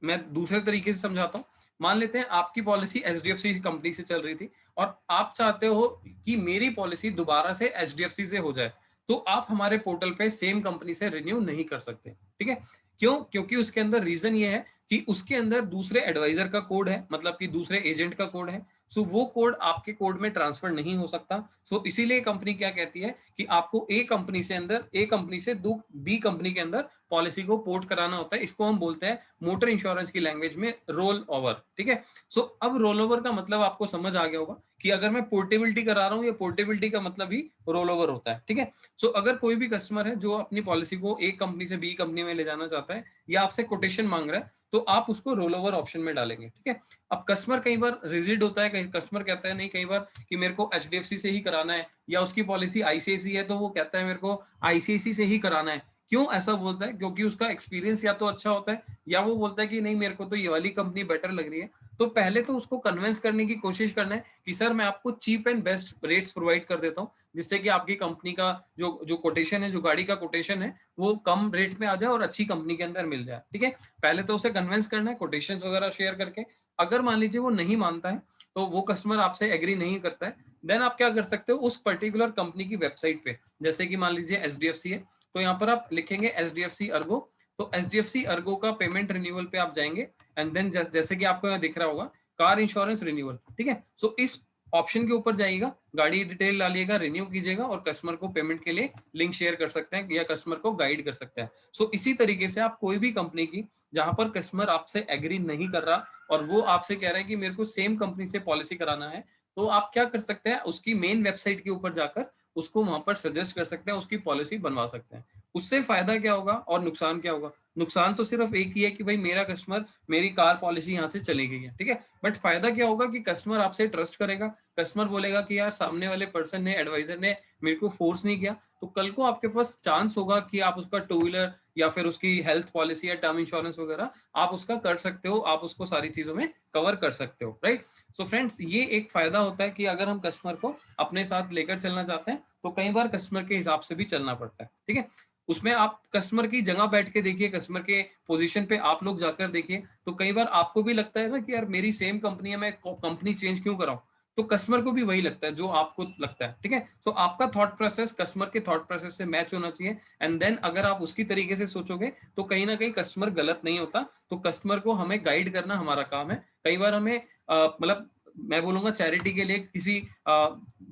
मैं दूसरे तरीके से समझाता हूँ। मान लेते हैं आपकी पॉलिसी एचडीएफसी कंपनी से चल रही थी, और आप चाहते हो कि मेरी पॉलिसी दोबारा से एचडीएफसी से हो जाए, तो आप हमारे पोर्टल पे सेम कंपनी से रिन्यू नहीं कर सकते, ठीक है। क्यों? क्योंकि उसके अंदर रीजन ये है कि उसके अंदर दूसरे एडवाइजर का कोड है, मतलब कि दूसरे एजेंट का कोड है। सो वो कोड आपके कोड में ट्रांसफर नहीं हो सकता। सो इसीलिए कंपनी क्या कहती है कि आपको ए कंपनी से बी कंपनी के अंदर पॉलिसी को पोर्ट कराना होता है। इसको हम बोलते हैं मोटर इंश्योरेंस की लैंग्वेज में रोल ओवर, ठीक है। सो अब रोल ओवर का मतलब आपको समझ आ गया होगा कि अगर मैं पोर्टेबिलिटी करा रहा हूँ, ये पोर्टेबिलिटी का मतलब ही रोल ओवर होता है, ठीक है। सो अगर कोई भी कस्टमर है जो अपनी पॉलिसी को एक कंपनी से बी कंपनी में ले जाना चाहता है, या आपसे कोटेशन मांग रहा है, तो आप उसको रोल ओवर ऑप्शन में डालेंगे, ठीक है। अब कस्टमर कई बार रिजिड होता है, कई कस्टमर कहता है नहीं, कई बार कि मेरे को एचडीएफसी से ही कराना है, या उसकी पॉलिसी आईसीआईसी है तो वो कहता है मेरे को आईसीआईसी से ही कराना है। क्यों ऐसा बोलता है? क्योंकि उसका एक्सपीरियंस या तो अच्छा होता है, या वो बोलता है कि नहीं, मेरे को तो ये वाली कंपनी बेटर लग रही है। तो पहले तो उसको कन्विंस करने की कोशिश करना है कि सर मैं आपको cheap and best rates provide कर देता हूँ, जिससे कि आपकी कंपनी का जो जो कोटेशन है, जो गाड़ी का कोटेशन है, वो कम रेट में आ जाए और अच्छी कंपनी के अंदर मिल जाए, ठीक है। पहले तो उसे कन्विंस करना है कोटेशन वगैरह शेयर करके। अगर मान लीजिए वो नहीं मानता है, तो वो कस्टमर आपसे एग्री नहीं करता है, देन आप क्या कर सकते हो, उस पर्टिकुलर कंपनी की वेबसाइट पे, जैसे कि मान लीजिए एचडीएफसी है, तो यहाँ पर आप लिखेंगे एचडीएफसी अर्गो। तो एचडीएफसी अर्गो का पेमेंट रिन्यूअल पे आप जाएंगे, एंड देन जैसे कि आपको यहाँ दिख रहा होगा कार इंश्योरेंस रिन्यूअल, ठीक है। सो इस ऑप्शन के ऊपर जाइएगा, गाड़ी डिटेल डालिएगा, रिन्यू कीजिएगा, और कस्टमर को पेमेंट के लिए लिंक शेयर कर सकते हैं, या कस्टमर को गाइड कर सकते हैं। सो इसी तरीके से आप कोई भी कंपनी की, जहां पर कस्टमर आपसे एग्री नहीं कर रहा और वो आपसे कह रहा है कि मेरे को सेम कंपनी से पॉलिसी कराना है, तो आप क्या कर सकते हैं, उसकी मेन वेबसाइट के ऊपर जाकर उसको वहां पर सजेस्ट कर सकते हैं, उसकी पॉलिसी बनवा सकते हैं। उससे फायदा क्या होगा और नुकसान क्या होगा? नुकसान तो सिर्फ एक ही है कि भाई मेरा कस्टमर, मेरी कार पॉलिसी यहाँ से चली गई है, ठीक है। बट फायदा क्या होगा कि कस्टमर आपसे ट्रस्ट करेगा, कस्टमर बोलेगा कि यार सामने वाले पर्सन ने, एडवाइजर ने मेरे को फोर्स नहीं किया, तो कल को आपके पास चांस होगा कि आप उसका टू व्हीलर या फिर उसकी हेल्थ पॉलिसी या टर्म इंश्योरेंस वगैरह आप उसका कर सकते हो, आप उसको सारी चीजों में कवर कर सकते हो, राइट। सो फ्रेंड्स, ये एक फायदा होता है कि अगर हम कस्टमर को अपने साथ लेकर चलना चाहते हैं, तो कई बार कस्टमर के हिसाब से भी चलना पड़ता है, ठीक है। उसमें आप कस्टमर की जगह बैठ के देखिए, कस्टमर के पोजीशन पे आप लोग जाकर देखिए, तो कई बार आपको भी लगता है ना कि यार मेरी सेम कंपनी है, मैं कंपनी चेंज क्यों कराऊं, तो कस्टमर को भी वही लगता है जो आपको लगता है, ठीक है। तो आपका थॉट प्रोसेस कस्टमर के थॉट प्रोसेस से मैच होना चाहिए, एंड देन अगर आप उसकी तरीके से सोचोगे, तो कहीं ना कहीं कस्टमर गलत नहीं होता। तो कस्टमर को हमें गाइड करना हमारा काम है। कई बार हमें मतलब मैं बोलूंगा चैरिटी के लिए किसी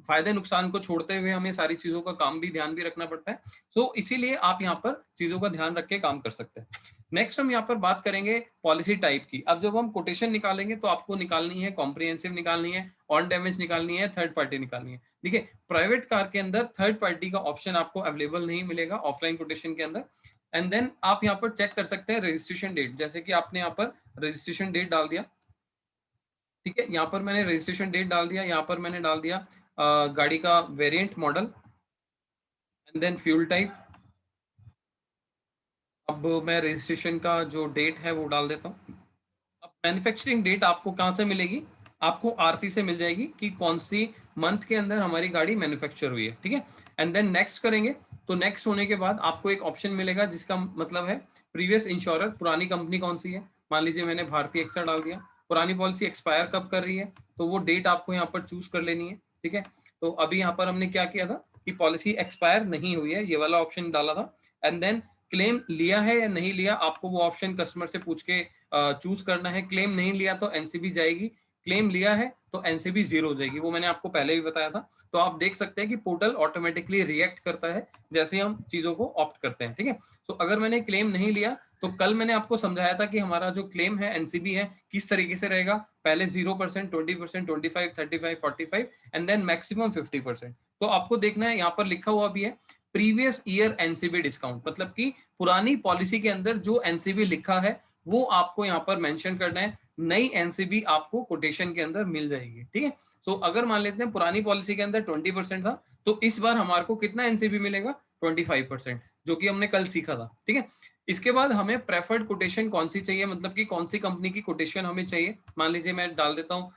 फायदे नुकसान को छोड़ते हुए हमें सारी चीजों का काम भी ध्यान भी रखना पड़ता है। सो इसीलिए आप यहाँ पर चीजों का ध्यान रख के काम कर सकते हैं। नेक्स्ट हम यहाँ पर बात करेंगे पॉलिसी टाइप की। अब जब हम कोटेशन निकालेंगे, तो आपको निकालनी है कॉम्प्रिहेंसिव निकालनी है, ऑन डैमेज निकालनी है, थर्ड पार्टी निकालनी है। देखिए, प्राइवेट कार के अंदर थर्ड पार्टी का ऑप्शन आपको अवेलेबल नहीं मिलेगा ऑफलाइन कोटेशन के अंदर। एंड देन आप यहाँ पर चेक कर सकते हैं रजिस्ट्रेशन डेट, जैसे कि आपने यहाँ पर रजिस्ट्रेशन डेट डाल दिया, ठीक है। यहाँ पर मैंने रजिस्ट्रेशन डेट डाल दिया, यहाँ पर मैंने डाल दिया गाड़ी का variant, model, and then fuel type. अब मैं रजिस्ट्रेशन का जो डेट है वो डाल देता हूँ। अब मैन्युफैक्चरिंग डेट आपको कहाँ से मिलेगी? आपको आरसी से मिल जाएगी कि कौन सी मंथ के अंदर हमारी गाड़ी मैन्युफैक्चर हुई है, ठीक है। एंड देन नेक्स्ट करेंगे, तो नेक्स्ट होने के बाद आपको एक ऑप्शन मिलेगा जिसका मतलब है प्रीवियस इंश्योरर, पुरानी कंपनी कौन सी है। मान लीजिए मैंने भारतीय एक्सा डाल दिया, पुरानी पॉलिसी एक्सपायर कब कर रही है, तो वो डेट आपको यहाँ पर चूज कर लेनी है, ठीक है। तो अभी यहाँ पर हमने क्या किया था कि पॉलिसी एक्सपायर नहीं हुई है, ये वाला ऑप्शन डाला था। एंड देन क्लेम लिया है या नहीं लिया, आपको वो ऑप्शन कस्टमर से पूछ के चूज करना है। क्लेम नहीं लिया तो एनसीबी जाएगी, क्लेम लिया है तो एनसीबी 0 हो जाएगी, वो मैंने आपको पहले भी बताया था। तो आप देख सकते हैं कि पोर्टल ऑटोमेटिकली रिएक्ट करता है जैसे हम चीजों को ऑप्ट करते हैं, ठीक है। तो अगर मैंने क्लेम नहीं लिया तो कल मैंने आपको समझाया था कि हमारा जो क्लेम है एनसीबी है किस तरीके से रहेगा, पहले 0%, 20%, 25, 35, 45 एंड देन मैक्सिमम 50%। तो आपको देखना है, यहाँ पर लिखा हुआ भी है प्रीवियस ईयर एनसीबी डिस्काउंट, मतलब कि पुरानी पॉलिसी के अंदर जो एनसीबी लिखा है वो आपको यहाँ पर मेंशन करना है, नई एनसीबी आपको कोटेशन के अंदर मिल जाएगी, ठीक है। सो अगर मान लेते हैं पुरानी पॉलिसी के अंदर 20% था, तो इस बार हमारे को कितना एनसीबी मिलेगा, 25%, जो कि हमने कल सीखा था, ठीक है। इसके बाद हमें प्रेफर्ड कोटेशन कौन सी चाहिए, मतलब कि कौन सी कंपनी की कोटेशन हमें चाहिए। मान लीजिए मैं डाल देता हूँ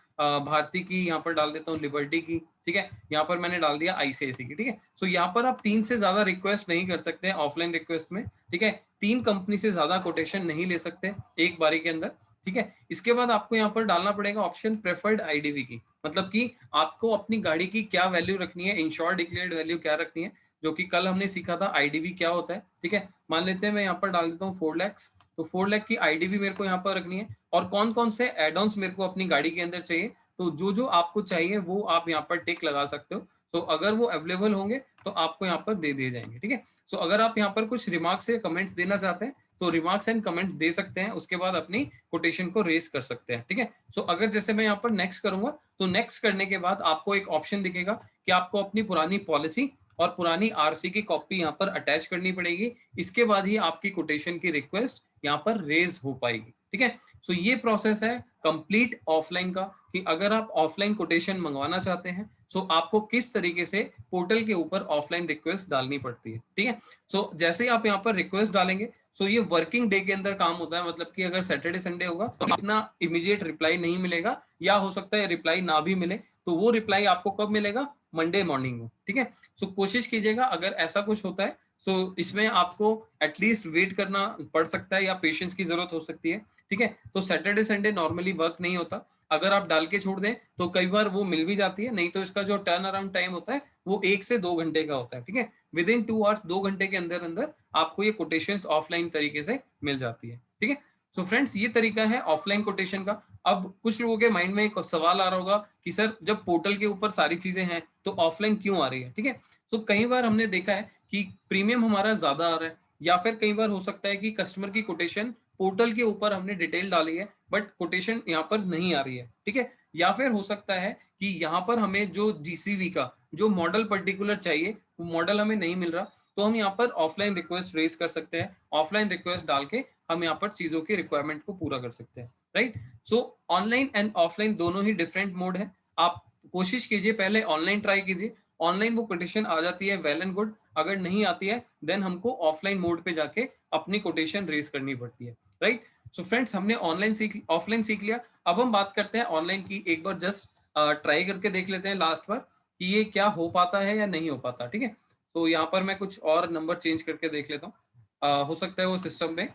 भारती की, यहाँ पर डाल देता हूँ लिबर्टी की, ठीक है। यहाँ पर मैंने डाल दिया आईसीआईसी की, ठीक है। सो यहाँ पर आप 3 से ज्यादा रिक्वेस्ट नहीं कर सकते ऑफलाइन रिक्वेस्ट में, ठीक है। 3 कंपनी से ज्यादा कोटेशन नहीं ले सकते एक बारी के अंदर, ठीक है। इसके बाद आपको यहाँ पर डालना पड़ेगा ऑप्शन प्रेफर्ड आईडीवी की, मतलब कि आपको अपनी गाड़ी की क्या वैल्यू रखनी है, इंश्योर्ड डिक्लेयर्ड वैल्यू क्या रखनी है, जो कि कल हमने सीखा था आईडीवी क्या होता है, ठीक है। मान लेते हैं मैं यहाँ पर डाल देता हूँ 4 लाख, तो 4 लाख की आईडीवी मेरे को यहाँ पर रखनी है। और कौन कौन से एड-ऑन्स मेरे को अपनी गाड़ी के अंदर चाहिए, तो जो जो आपको चाहिए वो आप यहाँ पर टिक लगा सकते हो। तो अगर वो अवेलेबल होंगे तो आपको यहाँ पर दे दिए जाएंगे, ठीक है। सो अगर आप यहाँ पर कुछ रिमार्क्स या कमेंट्स देना चाहते हैं तो रिमार्क्स एंड कमेंट्स दे सकते हैं, उसके बाद अपनी कोटेशन को रेस कर सकते हैं, ठीक है। सो अगर जैसे मैं यहाँ पर नेक्स्ट करूंगा तो नेक्स्ट करने के बाद आपको एक ऑप्शन दिखेगा कि आपको अपनी पुरानी पॉलिसी और पुरानी आरसी की कॉपी यहाँ पर अटैच करनी पड़ेगी, इसके बाद ही आपकी कोटेशन की रिक्वेस्ट यहाँ पर रेज हो पाएगी, ठीक है। सो ये प्रोसेस है कंप्लीट ऑफलाइन का, कि अगर आप ऑफलाइन कोटेशन मंगवाना चाहते हैं सो आपको किस तरीके से पोर्टल के ऊपर ऑफलाइन रिक्वेस्ट डालनी पड़ती है, ठीक है। सो जैसे ही आप यहाँ पर रिक्वेस्ट डालेंगे सो ये वर्किंग डे के अंदर काम होता है, मतलब कि अगर सैटरडे संडे होगा तो इतना इमीडिएट रिप्लाई नहीं मिलेगा, या हो सकता है रिप्लाई ना भी मिले, तो वो रिप्लाई आपको कब मिलेगा, मंडे मॉर्निंग को, ठीक है। सो कोशिश कीजिएगा, अगर ऐसा कुछ होता है सो इसमें आपको एटलीस्ट वेट करना पड़ सकता है या पेशेंस की जरूरत हो सकती है, ठीक है। तो सैटरडे संडे नॉर्मली वर्क नहीं होता, अगर आप डाल के छोड़ दें तो कई बार वो मिल भी जाती है, नहीं तो इसका जो टर्न अराउंड टाइम होता है वो 1 से 2 घंटे का होता है, ठीक है। विद इन 2 आवर्स, 2 घंटे के अंदर अंदर आपको ये कोटेशन ऑफलाइन तरीके से मिल जाती है, ठीक है। सो फ्रेंड्स ये तरीका है ऑफलाइन कोटेशन का। अब कुछ लोगों के माइंड में एक सवाल आ रहा होगा कि सर जब पोर्टल के ऊपर सारी चीजें हैं तो ऑफलाइन क्यों आ रही है, ठीक है। तो कई बार हमने देखा है कि प्रीमियम हमारा ज्यादा आ रहा है, या फिर कई बार हो सकता है कि कस्टमर की कोटेशन पोर्टल के ऊपर हमने डिटेल डाली है बट कोटेशन यहाँ पर नहीं आ रही है, ठीक है। या फिर हो सकता है कि यहाँ पर हमें जो जीसीवी का जो मॉडल पर्टिकुलर चाहिए वो मॉडल हमें नहीं मिल रहा, तो हम यहाँ पर ऑफलाइन रिक्वेस्ट रेज कर सकते हैं, ऑफलाइन रिक्वेस्ट डाल के हम यहाँ पर चीजों की रिक्वायरमेंट को पूरा कर सकते हैं, right. So online and offline दोनों ही डिफरेंट मोड है, आप कोशिश कीजिए पहले ऑनलाइन ट्राई कीजिए, ऑनलाइन वो कोटेशन आ जाती है वेल एंड गुड, अगर नहीं आती है देन हमको ऑफलाइन मोड पे जाके अपनी कोटेशन रेज करनी पड़ती है, राइट। सो फ्रेंड्स हमने ऑफलाइन सीख लिया, अब हम बात करते हैं ऑनलाइन की। एक बार जस्ट ट्राई करके देख लेते हैं लास्ट बार कि ये क्या हो पाता है या नहीं हो पाता, ठीक है। तो यहाँ पर मैं कुछ और नंबर चेंज करके देख लेता हूँ, हो सकता है वो सिस्टम में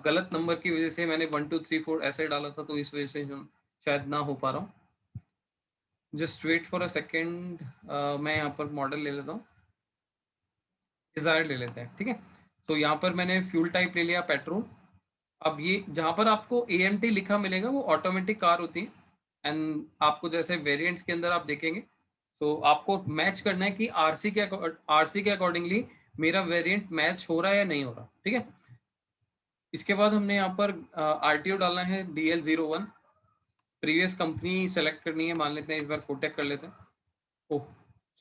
गलत नंबर की वजह से मैंने 1 2 3 4 ऐसे डाला था, तो इस वजह से शायद ना हो पा रहा हूँ। Just wait for a second, मैं यहाँ पर मॉडल ले लेता हूँ, डिजायर ले लेते हैं, ठीक है। तो यहाँ पर मैंने फ्यूल टाइप ले लिया पेट्रोल। अब ये जहाँ पर आपको AMT लिखा मिलेगा वो ऑटोमेटिक कार होती है, एंड आपको जैसे वेरिएंट्स के अंदर आप देखेंगे तो आपको मैच करना है कि आरसी के अकॉर्डिंगली मेरा वेरिएंट मैच हो रहा है या नहीं हो रहा, ठीक है। इसके बाद हमने यहाँ पर RTO डालना है DL01, प्रीवियस कंपनी सेलेक्ट करनी है, मान लेते हैं इस बार कोटेक कर लेते हैं। ओह,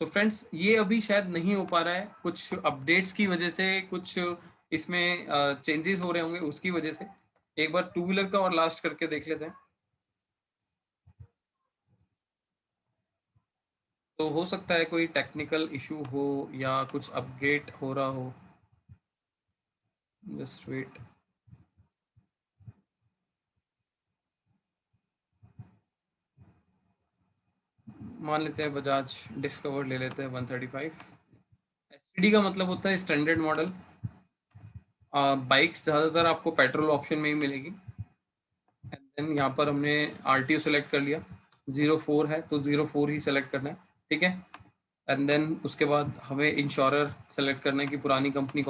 सो फ्रेंड्स ये अभी शायद नहीं हो पा रहा है, कुछ अपडेट्स की वजह से, कुछ इसमें चेंजेस हो रहे होंगे उसकी वजह से। एक बार टू व्हीलर का और लास्ट करके देख लेते हैं, तो हो सकता है कोई टेक्निकल इशू हो या कुछ अपडेट हो रहा हो, जस्ट वेट। मान लेते हैं बजाज डिस्कवर ले लेते हैं 135। एसटीडी का मतलब होता है स्टैंडर्ड मॉडल, बाइक्स ज़्यादातर आपको पेट्रोल ऑप्शन में ही मिलेगी। एंड देन यहाँ पर हमने RTO सेलेक्ट कर लिया, 04 है तो 04 ही सेलेक्ट करना है, ठीक है। एंड देन उसके बाद हमें इंश्योरर सेलेक्ट करना है कि पुरानी कंपनी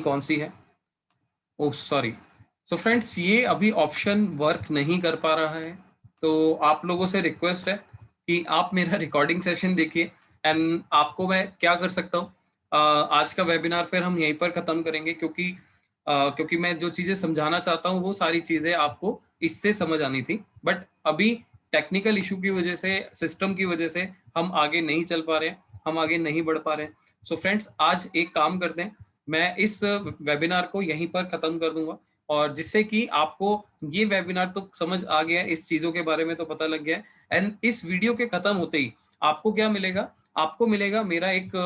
कौन सी है। ओह सॉरी, सो फ्रेंड्स ये अभी ऑप्शन वर्क नहीं कर पा रहा है, तो आप लोगों से रिक्वेस्ट है कि आप मेरा रिकॉर्डिंग सेशन देखिए, एंड आपको मैं क्या कर सकता हूँ, आज का वेबिनार फिर हम यहीं पर खत्म करेंगे, क्योंकि मैं जो चीजें समझाना चाहता हूँ वो सारी चीजें आपको इससे समझ आनी थी, बट अभी टेक्निकल इशू की वजह से, सिस्टम की वजह से हम आगे नहीं चल पा रहे हैं, हम आगे नहीं बढ़ पा रहे हैं। सो फ्रेंड्स, आज एक काम करते हैं, मैं इस वेबिनार को यहीं पर खत्म कर दूंगा, और जिससे कि आपको ये वेबिनार तो समझ आ गया है, इस चीजों के बारे में तो पता लग गया है, एंड इस वीडियो के खत्म होते ही आपको क्या मिलेगा, आपको मिलेगा मेरा एक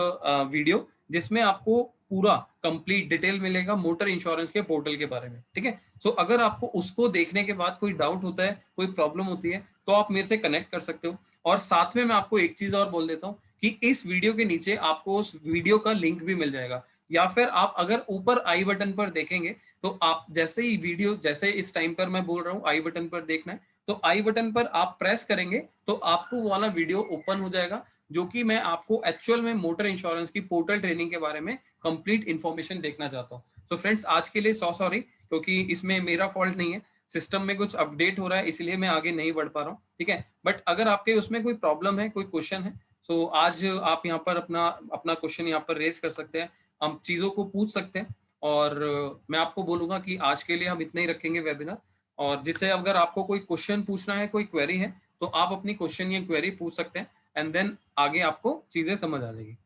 वीडियो जिसमें आपको पूरा कंप्लीट डिटेल मिलेगा मोटर इंश्योरेंस के पोर्टल के बारे में, ठीक है। सो अगर आपको उसको देखने के बाद कोई डाउट होता है, कोई प्रॉब्लम होती है, तो आप मेरे से कनेक्ट कर सकते हो। और साथ में मैं आपको एक चीज और बोल देता हूँ कि इस वीडियो के नीचे आपको उस वीडियो का लिंक भी मिल जाएगा, या फिर आप अगर ऊपर आई बटन पर देखेंगे तो आप जैसे ही वीडियो, जैसे इस टाइम पर मैं बोल रहा हूँ आई बटन पर देखना है, तो आई बटन पर आप प्रेस करेंगे तो आपको वो वाला वीडियो ओपन हो जाएगा, जो कि मैं आपको एक्चुअल में मोटर इंश्योरेंस की पोर्टल ट्रेनिंग के बारे में कंप्लीट इंफॉर्मेशन देखना चाहता हूँ। सो फ्रेंड्स, आज के लिए सॉरी, क्योंकि इसमें मेरा फॉल्ट नहीं है, सिस्टम में कुछ अपडेट हो रहा है, इसलिए मैं आगे नहीं बढ़ पा रहा हूँ, ठीक है। बट अगर आपके उसमें कोई प्रॉब्लम है, कोई क्वेश्चन है, सो आज आप यहाँ पर अपना अपना क्वेश्चन यहाँ पर रेज कर सकते हैं, हम चीजों को पूछ सकते हैं, और मैं आपको बोलूंगा कि आज के लिए हम इतना ही रखेंगे वेबिनार, और जिससे अगर आपको कोई क्वेश्चन पूछना है, कोई क्वेरी है, तो आप अपनी क्वेश्चन या क्वेरी पूछ सकते हैं, एंड देन आगे आपको चीजें समझ आ जाएगी।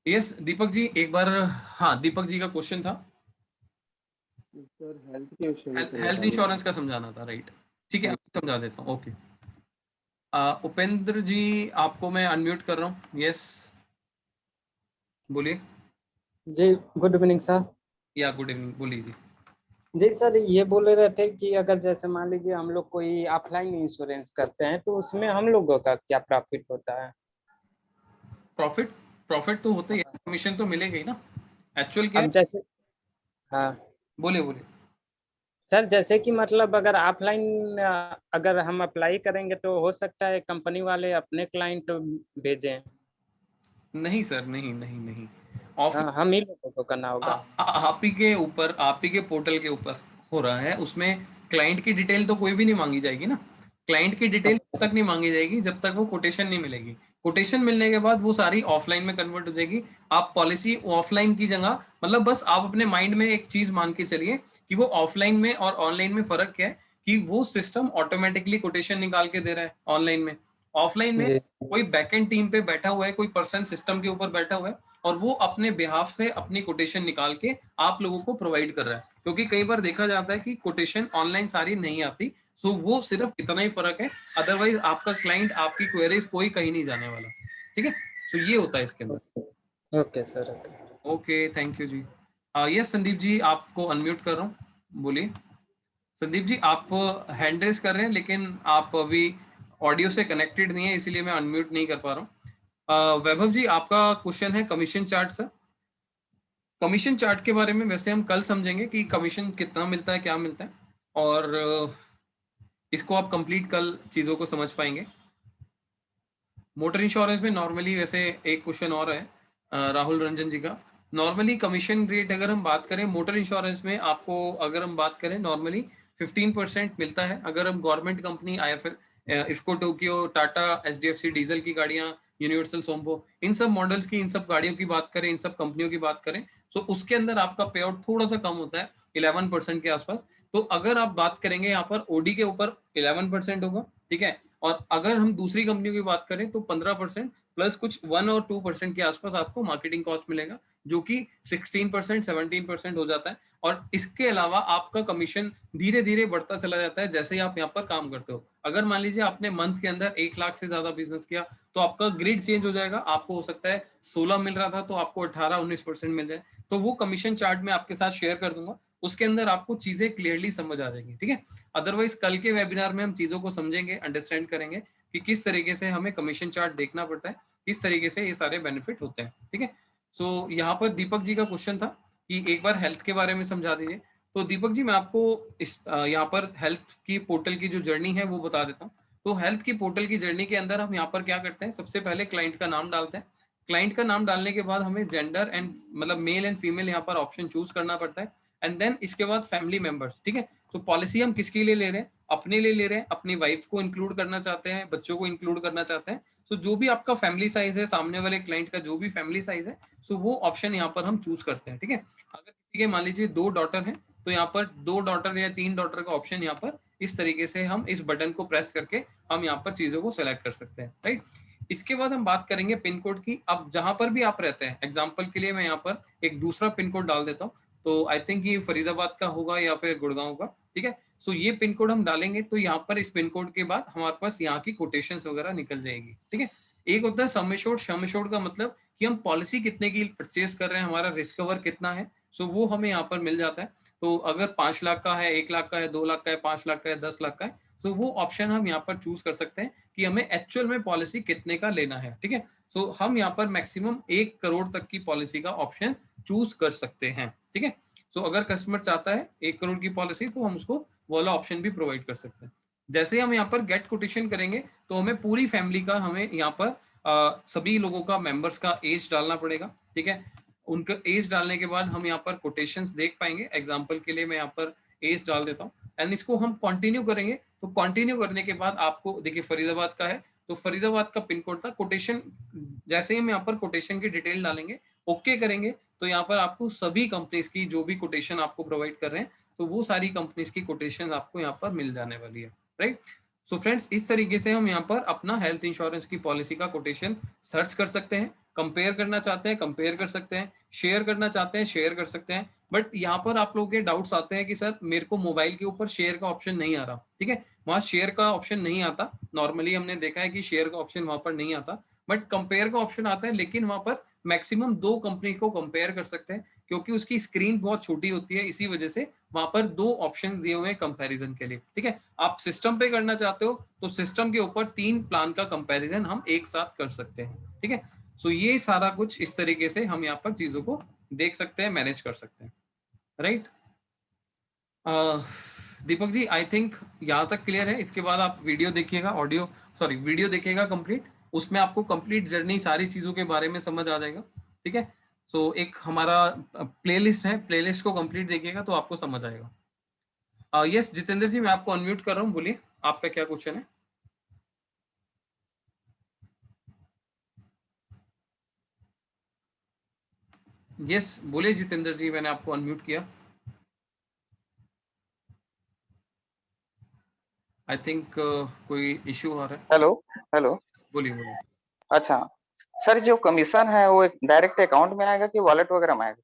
यस दीपक जी, एक बार, हाँ दीपक जी का क्वेश्चन था, सर हेल्थ के विषय में हेल्थ समझाना इंश्योरेंस था। का समझाना था, राइट। ठीक है, जी मैं समझा देता हूँ, ओके। उपेंद्र जी, आपको मैं अनम्यूट कर रहा हूँ, यस बोलिए। जी गुड इवनिंग सर। या गुड इवनिंग, बोलिए जी। जी सर, ये बोल रहे थे कि अगर जैसे मान लीजिए हम लोग कोई ऑफलाइन इंश्योरेंस करते हैं तो उसमें हम लोगों का क्या प्रॉफिट होता है? प्रॉफिट, प्रॉफिट तो होता ही है, कमीशन तो मिलेगा ही ना, एक्चुअल क्या अब है। जैसे, हाँ बोलिए बोलिए। सर, जैसे कि मतलब अगर ऑफलाइन अगर हम अप्लाई करेंगे तो हो सकता है कंपनी वाले अपने क्लाइंट भेजें। नहीं सर, नहीं नहीं नहीं, ऑफ, हाँ, हम ही लोगों को करना होगा। आप ही के ऊपर, आप ही के पोर्टल के ऊपर हो रहा है, उसमें क्लाइंट की डिटेल तो कोई भी नहीं मांगी जाएगी ना, क्लाइंट की डिटेल तब अच्छा। तक नहीं मांगी जाएगी जब तक वो कोटेशन नहीं मिलेगी, कोटेशन मिलने के बाद वो सारी ऑफलाइन में कन्वर्ट हो जाएगी। आप पॉलिसी ऑफलाइन की जगह, मतलब बस आप अपने माइंड में एक चीज मान के चलिए कि वो ऑफलाइन में और ऑनलाइन में फर्क क्या है, कि वो सिस्टम ऑटोमेटिकली कोटेशन निकाल के दे रहा है ऑनलाइन में, ऑफलाइन में जी कोई बैकएंड टीम पे बैठा हुआ है, कोई पर्सन सिस्टम के ऊपर बैठा हुआ है, और वो अपने बिहाफ से अपनी कोटेशन निकाल के आप लोगों को प्रोवाइड कर रहा है, क्योंकि कई बार देखा जाता है कि कोटेशन ऑनलाइन सारी नहीं आती, सो वो सिर्फ इतना ही फर्क है, अदरवाइज आपका क्लाइंट, आपकी क्वेरीज कोई कहीं नहीं जाने वाला, ठीक है। सो ये होता है इसके अंदर। Okay sir, okay. Okay, thank you जी। यस संदीप जी, आपको अनम्यूट कर रहा हूँ, बोलिए। संदीप जी, आप हैंड रेस कर रहे हैं, लेकिन आप अभी ऑडियो से कनेक्टेड नहीं है, इसीलिए मैं अनम्यूट नहीं कर पा रहा हूँ। वैभव जी, आपका क्वेश्चन है commission chart sir. Commission chart के बारे में वैसे हम कल समझेंगे कि कमीशन कितना मिलता है, क्या मिलता है, और इसको आप कंप्लीट कल चीज़ों को समझ पाएंगे। मोटर इंश्योरेंस में नॉर्मली वैसे एक क्वेश्चन और है राहुल रंजन जी का, नॉर्मली कमीशन रेट अगर हम बात करें मोटर इंश्योरेंस में, आपको अगर हम बात करें नॉर्मली 15% मिलता है, अगर हम government company IFFCO, Tokyo, Tata, HDFC diesel की गाड़ियां, यूनिवर्सल सोम्पो, इन सब मॉडल्स की, इन सब गाड़ियों की बात करें, इन सब कंपनियों की बात करें, तो उसके अंदर आपका पे आउट थोड़ा सा कम होता है, 11% के आसपास। तो अगर आप बात करेंगे यहाँ पर ओडी के ऊपर 11% होगा, ठीक है, और अगर हम दूसरी कंपनियों की बात करें तो 15% प्लस कुछ 1 और 2% के आसपास आपको मार्केटिंग कॉस्ट मिलेगा, जो कि 16% 17% हो जाता है, और इसके अलावा आपका कमीशन धीरे धीरे बढ़ता चला जाता है जैसे ही आप यहाँ पर काम करते हो। अगर मान लीजिए आपने मंथ के अंदर 1 लाख से ज्यादा बिजनेस किया, तो आपका ग्रिड चेंज हो जाएगा, आपको हो सकता है 16 मिल रहा था तो आपको 18-19% मिल जाए, तो वो कमीशन चार्ट में आपके साथ शेयर कर दूंगा, उसके अंदर आपको चीजें क्लियरली समझ आ जाएगी, ठीक है। अदरवाइज कल के वेबिनार में हम चीजों को समझेंगे, अंडरस्टैंड करेंगे कि किस तरीके से हमें कमीशन चार्ट देखना पड़ता है, किस तरीके से ये सारे बेनिफिट होते हैं, ठीक है। सो यहाँ पर दीपक जी का क्वेश्चन था कि एक बार हेल्थ के बारे में समझा दीजिए। तो दीपक जी, मैं आपको इस यहाँ पर हेल्थ की पोर्टल की जो जर्नी है वो बता देता हूँ। तो हेल्थ की पोर्टल की जर्नी के अंदर हम यहाँ पर क्या करते हैं, सबसे पहले क्लाइंट का नाम डालते हैं, क्लाइंट का नाम डालने के बाद हमें जेंडर एंड मतलब मेल एंड फीमेल यहाँ पर ऑप्शन चूज करना पड़ता है, एंड देन इसके बाद फैमिली मेंबर्स, ठीक है। तो पॉलिसी हम किसके लिए ले रहे हैं? अपने लिए ले रहे हैं, अपनी वाइफ को इंक्लूड करना चाहते हैं, बच्चों को इंक्लूड करना चाहते हैं। तो जो भी आपका फैमिली साइज है, सामने वाले क्लाइंट का जो भी फैमिली साइज है, तो वो ऑप्शन यहाँ पर हम चूज करते हैं। ठीक है, अगर किसी के मान लीजिए 2 डॉटर हैं, तो यहाँ पर 2 डॉटर या 3 डॉटर का ऑप्शन यहाँ पर इस तरीके से हम इस बटन को प्रेस करके हम यहाँ पर चीजों को सेलेक्ट कर सकते हैं। राइट, इसके बाद हम बात करेंगे पिन कोड की। अब जहां पर भी आप रहते हैं, एग्जाम्पल के लिए मैं यहाँ पर एक दूसरा पिन कोड डाल देता हूँ, तो आई थिंक ये फरीदाबाद का होगा या फिर गुड़गांव का। ठीक है, सो ये पिन कोड हम डालेंगे, तो यहाँ पर इस पिन कोड के बाद हमारे पास यहाँ की कोटेशंस वगैरह निकल जाएगी। ठीक है, एक होता है सम एश्योर्ड। सम एश्योर्ड का मतलब कि हम पॉलिसी कितने की परचेज कर रहे हैं, हमारा रिस्क कवर कितना है, सो वो हमें यहाँ पर मिल जाता है। तो अगर 5 लाख का है, 1 लाख का है, 2 लाख का है, 5 लाख का है, 10 लाख का है, तो वो ऑप्शन हम यहाँ पर चूज कर सकते हैं कि हमें एक्चुअल में पॉलिसी कितने का लेना है। ठीक है, सो हम यहाँ पर मैक्सिमम 1 करोड़ तक की पॉलिसी का ऑप्शन चूज कर सकते हैं। ठीक है, सो अगर कस्टमर चाहता है 1 करोड़ की पॉलिसी, तो हम उसको वाला ऑप्शन भी प्रोवाइड कर सकते हैं। जैसे हम यहाँ पर गेट कोटेशन करेंगे, तो हमें पूरी फैमिली का, हमें यहाँ पर सभी लोगों का, मेंबर्स का एज डालना पड़ेगा। ठीक है, उनका एज डालने के बाद हम यहाँ पर कोटेशंस देख पाएंगे। एग्जांपल के लिए मैं यहाँ पर एज डाल देता हूँ एंड इसको हम कंटिन्यू करेंगे। तो कंटिन्यू करने के बाद आपको देखिए फरीदाबाद का है, तो फरीदाबाद का पिन कोड था। कोटेशन जैसे ही हम यहाँ पर कोटेशन की डिटेल डालेंगे, ओके करेंगे, तो यहाँ पर आपको सभी कंपनीज की जो भी कोटेशन आपको प्रोवाइड कर रहे हैं, तो वो सारी कंपनीज की कोटेशन आपको यहाँ पर मिल जाने वाली है। राइट, सो फ्रेंड्स, इस तरीके से हम यहाँ पर अपना हेल्थ इंश्योरेंस की पॉलिसी का कोटेशन सर्च कर सकते हैं। कंपेयर करना चाहते हैं, कंपेयर कर सकते हैं। शेयर करना चाहते हैं, शेयर कर सकते हैं। बट यहाँ पर आप लोगों के डाउट्स आते हैं कि सर मेरे को मोबाइल के ऊपर शेयर का ऑप्शन नहीं आ रहा। ठीक है, वहां शेयर का ऑप्शन नहीं आता। नॉर्मली हमने देखा है कि शेयर का ऑप्शन वहां पर नहीं आता, बट कंपेयर का ऑप्शन आता है। लेकिन वहां पर मैक्सिमम 2 कंपनी को कंपेयर कर सकते हैं, क्योंकि उसकी स्क्रीन बहुत छोटी होती है। इसी वजह से वहां पर 2 ऑप्शन दिए हुए हैं कंपैरिजन के लिए। ठीक है, आप सिस्टम पे करना चाहते हो तो सिस्टम के ऊपर 3 प्लान का कंपैरिजन हम एक साथ कर सकते हैं। ठीक है, सो ये सारा कुछ इस तरीके से हम यहाँ पर चीजों को देख सकते हैं, मैनेज कर सकते हैं। Right, Deepak ji, I think यहाँ तक क्लियर है। इसके बाद आप वीडियो देखिएगा, वीडियो देखिएगा कंप्लीट। उसमें आपको कंप्लीट जर्नी, सारी चीजों के बारे में समझ आ जाएगा। ठीक है, सो एक हमारा प्लेलिस्ट है, प्लेलिस्ट को कंप्लीट देखिएगा तो आपको समझ आएगा। यस जितेंद्र जी, मैं आपको अनम्यूट कर रहा हूँ, बोलिए आपका क्या क्वेश्चन है। यस बोलिए जितेंद्र जी, मैंने आपको अनम्यूट किया। आई थिंक कोई इश्यू आ रहा है। हेलो हेलो, बोलिए बोलिए। अच्छा सर, जो कमीशन है वो एक डायरेक्ट अकाउंट में आएगा कि वॉलेट वगैरह में आएगा?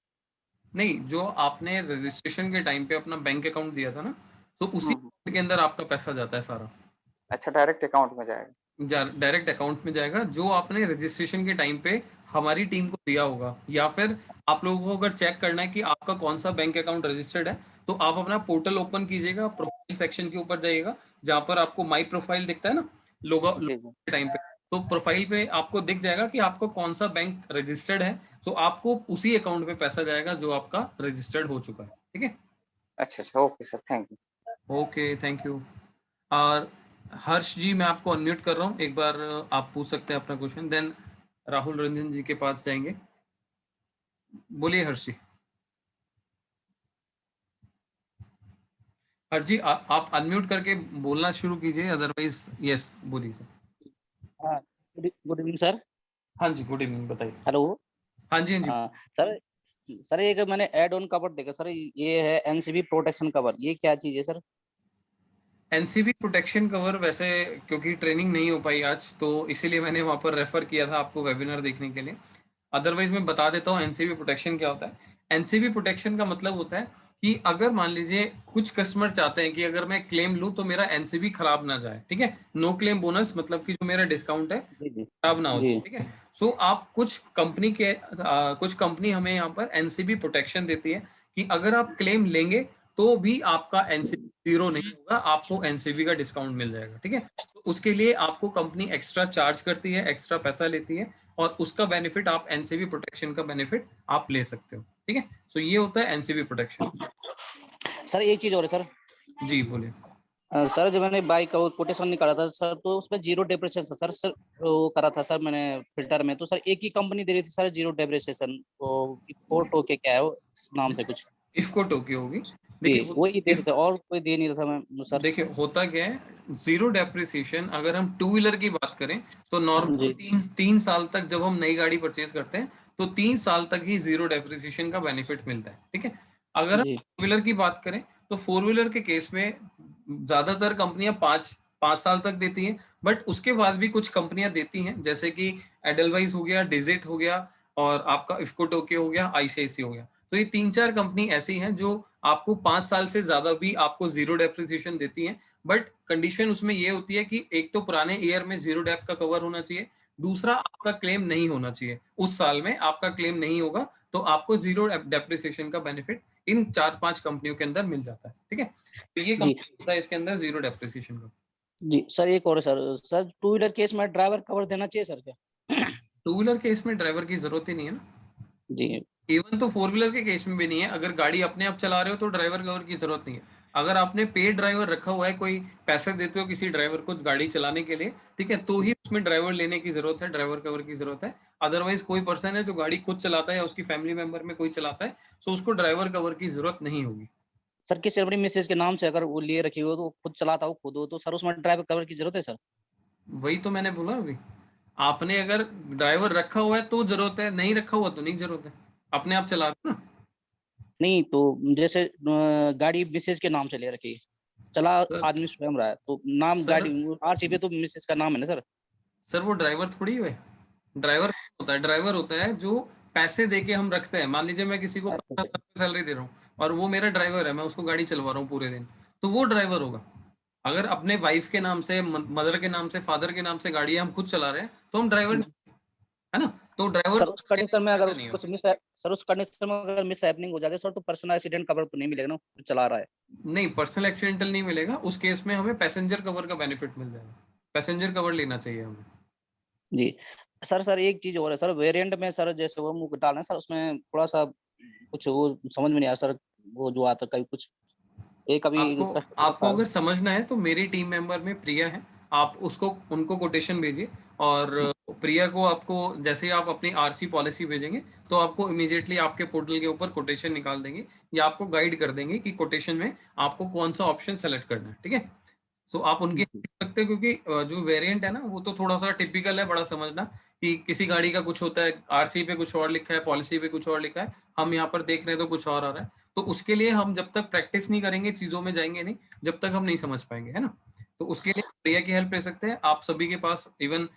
नहीं, जो आपने रजिस्ट्रेशन के टाइम पे अपना बैंक अकाउंट दिया था ना, तो उसी account के अंदर आपका पैसा जाता है सारा। अच्छा, डायरेक्ट अकाउंट में जाएगा। डायरेक्ट अकाउंट में जाएगा, जो आपने रजिस्ट्रेशन के टाइम पे हमारी टीम को दिया होगा। या फिर आप लोगों को अगर चेक करना है कि आपका कौन सा बैंक अकाउंट रजिस्टर्ड है, तो आप अपना पोर्टल ओपन कीजिएगा, प्रोफाइल सेक्शन के ऊपर जाइएगा, जहां पर आपको माई प्रोफाइल दिखता है ना, लोगो जी जी। के टाइम पे, तो प्रोफाइल पे आपको दिख जाएगा कि आपका कौन सा बैंक रजिस्टर्ड है। तो आपको उसी अकाउंट पे पैसा जाएगा जो आपका रजिस्टर्ड हो चुका है। ठीक है, अच्छा अच्छा, okay sir, thank you. Okay, thank you. और हर्ष जी, मैं आपको अनम्यूट कर रहा हूँ, एक बार आप पूछ सकते हैं अपना क्वेश्चन, देन राहुल रंजन जी के पास जाएंगे। बोलिए हर्ष जी। हर्ष जी, आप अनम्यूट करके बोलना शुरू कीजिए, अदरवाइज यस बोलिए सर। हाँ, गुड इवनिंग सर। हाँ जी, गुड इवनिंग, बताइए। हेलो। हाँ जी, हाँ जी। हाँ सर, सर एक मैंने एड ऑन कवर देखा सर, ये है एनसीबी प्रोटेक्शन कवर, ये क्या चीज है सर? एनसीबी प्रोटेक्शन कवर, वैसे क्योंकि ट्रेनिंग नहीं हो पाई आज, तो इसीलिए मैंने वहां पर रेफर किया था आपको वेबिनार देखने के लिए। अदरवाइज मैं बता देता हूँ एनसीबी प्रोटेक्शन क्या होता है। एनसीबी प्रोटेक्शन का मतलब होता है कि अगर मान लीजिए कुछ कस्टमर चाहते हैं कि अगर मैं क्लेम लूं तो मेरा एनसीबी खराब ना जाए। ठीक है, नो क्लेम बोनस, मतलब कि जो मेरा डिस्काउंट है जी जी खराब ना हो जी। जाए। ठीक है, सो आप कुछ कंपनी हमें यहाँ पर एनसीबी प्रोटेक्शन देती है कि अगर आप क्लेम लेंगे तो भी आपका एनसीबी 0 नहीं होगा, आपको एनसीबी का डिस्काउंट मिल जाएगा। ठीक है, तो उसके लिए आपको कंपनी एक्स्ट्रा चार्ज करती है, एक्स्ट्रा पैसा लेती है, और उसका बेनिफिट आप एनसीबी प्रोटेक्शन का बेनिफिट आप ले सकते हो। ठीक है, सो ये होता है एनसीबी प्रोटेक्शन। सर एक चीज और है सर। जी बोलिए। सर जब मैंने बाइक का कोटेशन निकाला था सर, तो उसमें जीरो डेप्रिसिएशन सर सर वो करा था सर मैंने फिल्टर में, तो सर एक ही कंपनी दे रही थी सर जीरो डेप्रिसिएशन, वो फोटो के क्या है वो नाम थे कुछ। इफको टोक्यो होगी, देखिए वही दे देते, और कोई दे नहीं रहा था मैं सर। देखिए होता क्या है, जीरो डेप्रिसिएशन अगर हम टू व्हीलर की बात करें तो नॉर्मल जी 3 साल तक जब हम नई गाड़ी परचेज करते हैं तो 3 साल तक ही जीरो डेप्रिसिएशन का बेनिफिट मिलता है, ठीक है। अगर हम जी फोर व्हीलर की बात करें तो फोर व्हीलर के केस में ज्यादातर कंपनियां 5 साल तक देती हैं, बट उसके बाद भी कुछ कंपनियां देती हैं, जैसे कि एडलवाइज हो गया, डिजिट हो गया, और आपका इफ्को टोक्यो हो गया, आईसीआईसी हो गया। तो ये 3-4 कंपनी ऐसी हैं जो आपको 5 साल से ज्यादा भी आपको जीरो डेप्रिसिएशन देती हैं, बट कंडीशन उसमें ये होती है कि एक तो पुराने ईयर में जीरो डेप का कवर होना चाहिए, दूसरा आपका क्लेम नहीं होना चाहिए, उस साल में आपका क्लेम नहीं होगा तो आपको जीरो डेप्रिसिएशन का बेनिफिट इन 4-5 कंपनियों के अंदर मिल जाता है, ठीक है। तो ये जी कंपनी होता है इसके अंदर जीरो डेप्रिसिएशन का। जी सर, एक और है सर टू व्हीलर केस में ड्राइवर कवर देना चाहिए सर क्या? टू व्हीलर केस में ड्राइवर की जरूरत ही नहीं है ना, जी इवन तो फोर व्हीलर के केस में भी नहीं है। अगर गाड़ी अपने आप चला रहे हो तो ड्राइवर कवर की जरूरत नहीं है। अगर आपने पेड ड्राइवर रखा हुआ है, कोई पैसे देते हो किसी ड्राइवर को गाड़ी चलाने के लिए, ठीक है, तो ही उसमें ड्राइवर लेने की जरूरत है, ड्राइवर कवर की जरूरत है। अदरवाइज कोई पर्सन है जो गाड़ी खुद चलाता है या उसकी फैमिली मेंबर में कोई चलाता है, तो उसको ड्राइवर कवर की जरूरत नहीं होगी। सर, किसी अपनी मिसेज के नाम से अगर वो लिए रखी हो तो खुद चलाता हो खुद हो, तो सर उसमें ड्राइवर कवर की जरूरत है सर? वही तो मैंने बोला अभी, आपने अगर ड्राइवर रखा हुआ है तो जरूरत है, नहीं रखा हुआ तो नहीं जरूरत है, अपने आप चला रहे हो ना। नहीं तो जैसे गाड़ी मिसेज के नाम से ले रखी है, चला सर आदमी स्वयं रहा है तो नाम सर गाड़ी आरसी पे तो मिसेज का नाम है ना सर? सर वो ड्राइवर थोड़ी है, ड्राइवर होता है, ड्राइवर होता है जो पैसे दे के हम रखते हैं। मान लीजिए मैं किसी को अच्छा 15,000 सैलरी दे रहा हूँ और वो मेरा ड्राइवर है, मैं उसको गाड़ी चलवा रहा हूँ पूरे दिन, तो वो ड्राइवर होगा। अगर अपने वाइफ के नाम से, मदर के नाम से, फादर के नाम से गाड़ी हम खुद चला रहे हैं तो हम ड्राइवर नहीं, है ना। तो ड्राइवर सर उस कंडीशन में अगर नहीं कुछ होता। मिस सर उस कंडीशन में अगर मिस हैपनिंग हो जाती है सर, तो पर्सनल एक्सीडेंट कवर तो नहीं मिलेगा ना, जो चला रहा है? नहीं, पर्सनल एक्सीडेंटल नहीं मिलेगा, उस केस में हमें पैसेंजर कवर का बेनिफिट मिल जाएगा, पैसेंजर कवर लेना चाहिए हमें। जी सर एक चीज और है सर, वेरिएंट में सर जैसे वो मुंह डालना है सर, उसमें थोड़ा सा कुछ वो समझ में नहीं आया सर, वो जो आता कभी कुछ एक अभी आपको कस्टमर आपको था। अगर समझना है तो मेरी टीम मेंबर में प्रिया है, आप उसको उनको कोटेशन भेजिए, और प्रिया को आपको जैसे ही आप अपनी आरसी पॉलिसी भेजेंगे तो आपको इमीडिएटली आपके पोर्टल के ऊपर कोटेशन निकाल देंगे, या आपको गाइड कर देंगे कि कोटेशन में आपको कौन सा ऑप्शन सेलेक्ट करना है, ठीक है। सो आप उनके सकते हैं, क्योंकि जो वेरिएंट है ना वो तो थोड़ा सा टिपिकल है, बड़ा समझना कि किसी गाड़ी का कुछ होता है, आरसी पे कुछ और लिखा है, पॉलिसी पे कुछ और लिखा है, हम यहाँ पर देख रहे हैं तो कुछ और आ रहा है। तो उसके लिए हम जब तक प्रैक्टिस नहीं करेंगे, चीजों में जाएंगे नहीं, जब तक हम नहीं समझ पाएंगे, है ना। तो उसके लिए प्रिया की हेल्प ले सकते हैं आप सभी के पास, इवन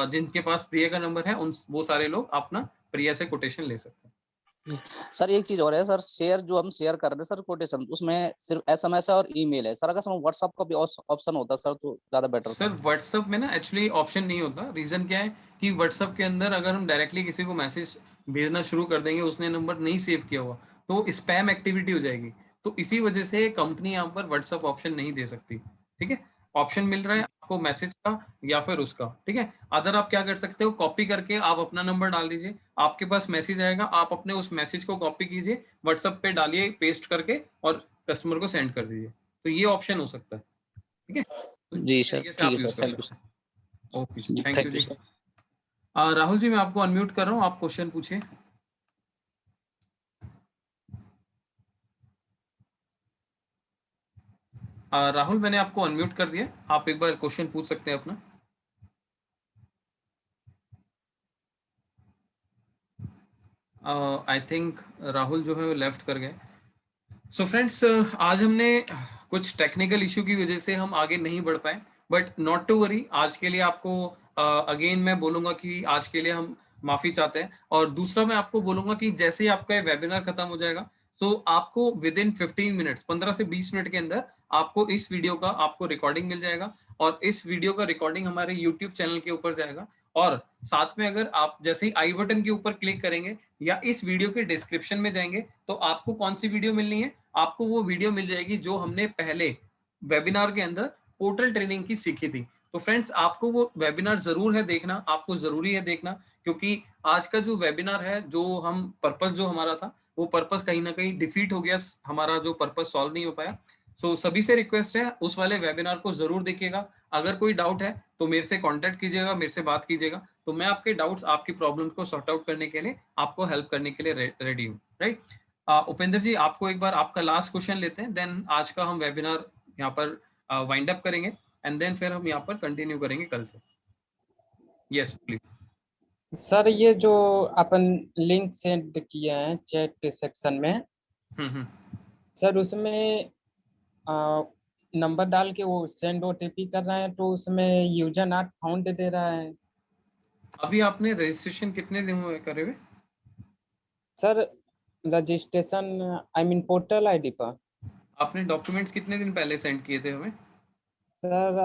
जिनके पास प्रिया का नंबर है उन वो सारे लोग अपना प्रिया से कोटेशन ले सकते हैं। सर एक चीज और है सर, शेयर जो हम शेयर कर रहे हैं सर कोटेशन, उसमें सिर्फ एसएमएस और ईमेल है सर, अगर हम व्हाट्सएप का भी ऑप्शन होता सर तो ज्यादा बेटर सर था। व्हाट्सएप में ना एक्चुअली ऑप्शन नहीं होता। रीजन क्या है कि व्हाट्सएप के अंदर अगर हम डायरेक्टली किसी को मैसेज भेजना शुरू कर देंगे, उसने नंबर नहीं सेव किया हुआ, तो स्पैम एक्टिविटी हो जाएगी। तो इसी वजह से कंपनी यहाँ पर व्हाट्सएप ऑप्शन नहीं दे सकती, ठीक है। ऑप्शन मिल रहा है आपको मैसेज का या फिर उसका, ठीक है। अदर आप क्या कर सकते हो, कॉपी करके आप अपना नंबर डाल दीजिए, आपके पास मैसेज आएगा, आप अपने उस मैसेज को कॉपी कीजिए, व्हाट्सएप पे डालिए पेस्ट करके और कस्टमर को सेंड कर दीजिए। तो ये ऑप्शन हो सकता है, ठीक है। तो इस जी सर तरीके से ठीक आप है यूज सर, कर थैंक यू सकते हैं। Okay, sir, thank you thank you जी। सर। राहुल जी मैं आपको अनम्यूट कर रहा हूँ, आप क्वेश्चन पूछिए। राहुल मैंने आपको अनम्यूट कर दिया, आप एक बार क्वेश्चन पूछ सकते हैं अपना। आई थिंक राहुल जो है वो लेफ्ट कर गए। सो फ्रेंड्स, आज हमने कुछ टेक्निकल इशू की वजह से हम आगे नहीं बढ़ पाए, बट नॉट टू वरी, आज के लिए आपको अगेन मैं बोलूंगा कि आज के लिए हम माफी चाहते हैं। और दूसरा मैं आपको बोलूंगा कि जैसे ही आपका वेबिनार खत्म हो जाएगा, तो आपको विद इन 15 मिनट्स, 15 से 20 मिनट के अंदर आपको इस वीडियो का आपको रिकॉर्डिंग मिल जाएगा, और इस वीडियो का रिकॉर्डिंग हमारे यूट्यूब चैनल के ऊपर जाएगा। और साथ में अगर आप जैसे ही आई बटन के ऊपर क्लिक करेंगे या इस वीडियो के डिस्क्रिप्शन में जाएंगे, तो आपको कौन सी वीडियो मिलनी है, आपको वो वीडियो मिल जाएगी जो हमने पहले वेबिनार के अंदर पोर्टल ट्रेनिंग की सीखी थी। तो फ्रेंड्स, आपको वो वेबिनार जरूर है देखना, आपको जरूरी है देखना, क्योंकि आज का जो वेबिनार है, जो हम पर्पस जो हमारा था, वो पर्पस कहीं ना कहीं डिफीट हो गया, हमारा जो पर्पस सॉल्व नहीं हो पाया। सो सभी से रिक्वेस्ट है उस वाले वेबिनार को जरूर देखिएगा। अगर कोई डाउट है तो मेरे से कांटेक्ट कीजिएगा, मेरे से बात कीजिएगा, तो मैं आपके डाउट्स, आपकी प्रॉब्लम को सॉर्ट आउट करने के लिए, आपको हेल्प करने के लिए रेडी हूँ, राइट। उपेंद्र जी, आपको एक बार आपका लास्ट क्वेश्चन लेते हैं, देन आज का हम वेबिनार यहाँ पर वाइंड अप करेंगे एंड देन फिर हम यहाँ पर कंटिन्यू करेंगे कल से। Yes please. सर ये जो अपन लिंक सेंड किए हैं चैट सेक्शन में, सर उसमें नंबर डाल के वो सेंड ओटीपी कर रहे हैं तो उसमें यूजर नॉट फाउंड दे रहा है। अभी आपने रजिस्ट्रेशन कितने दिन हुए करे हुए? Sir registration I mean portal ID पर। आपने डॉक्यूमेंट्स कितने दिन पहले सेंड किए थे हमें? सर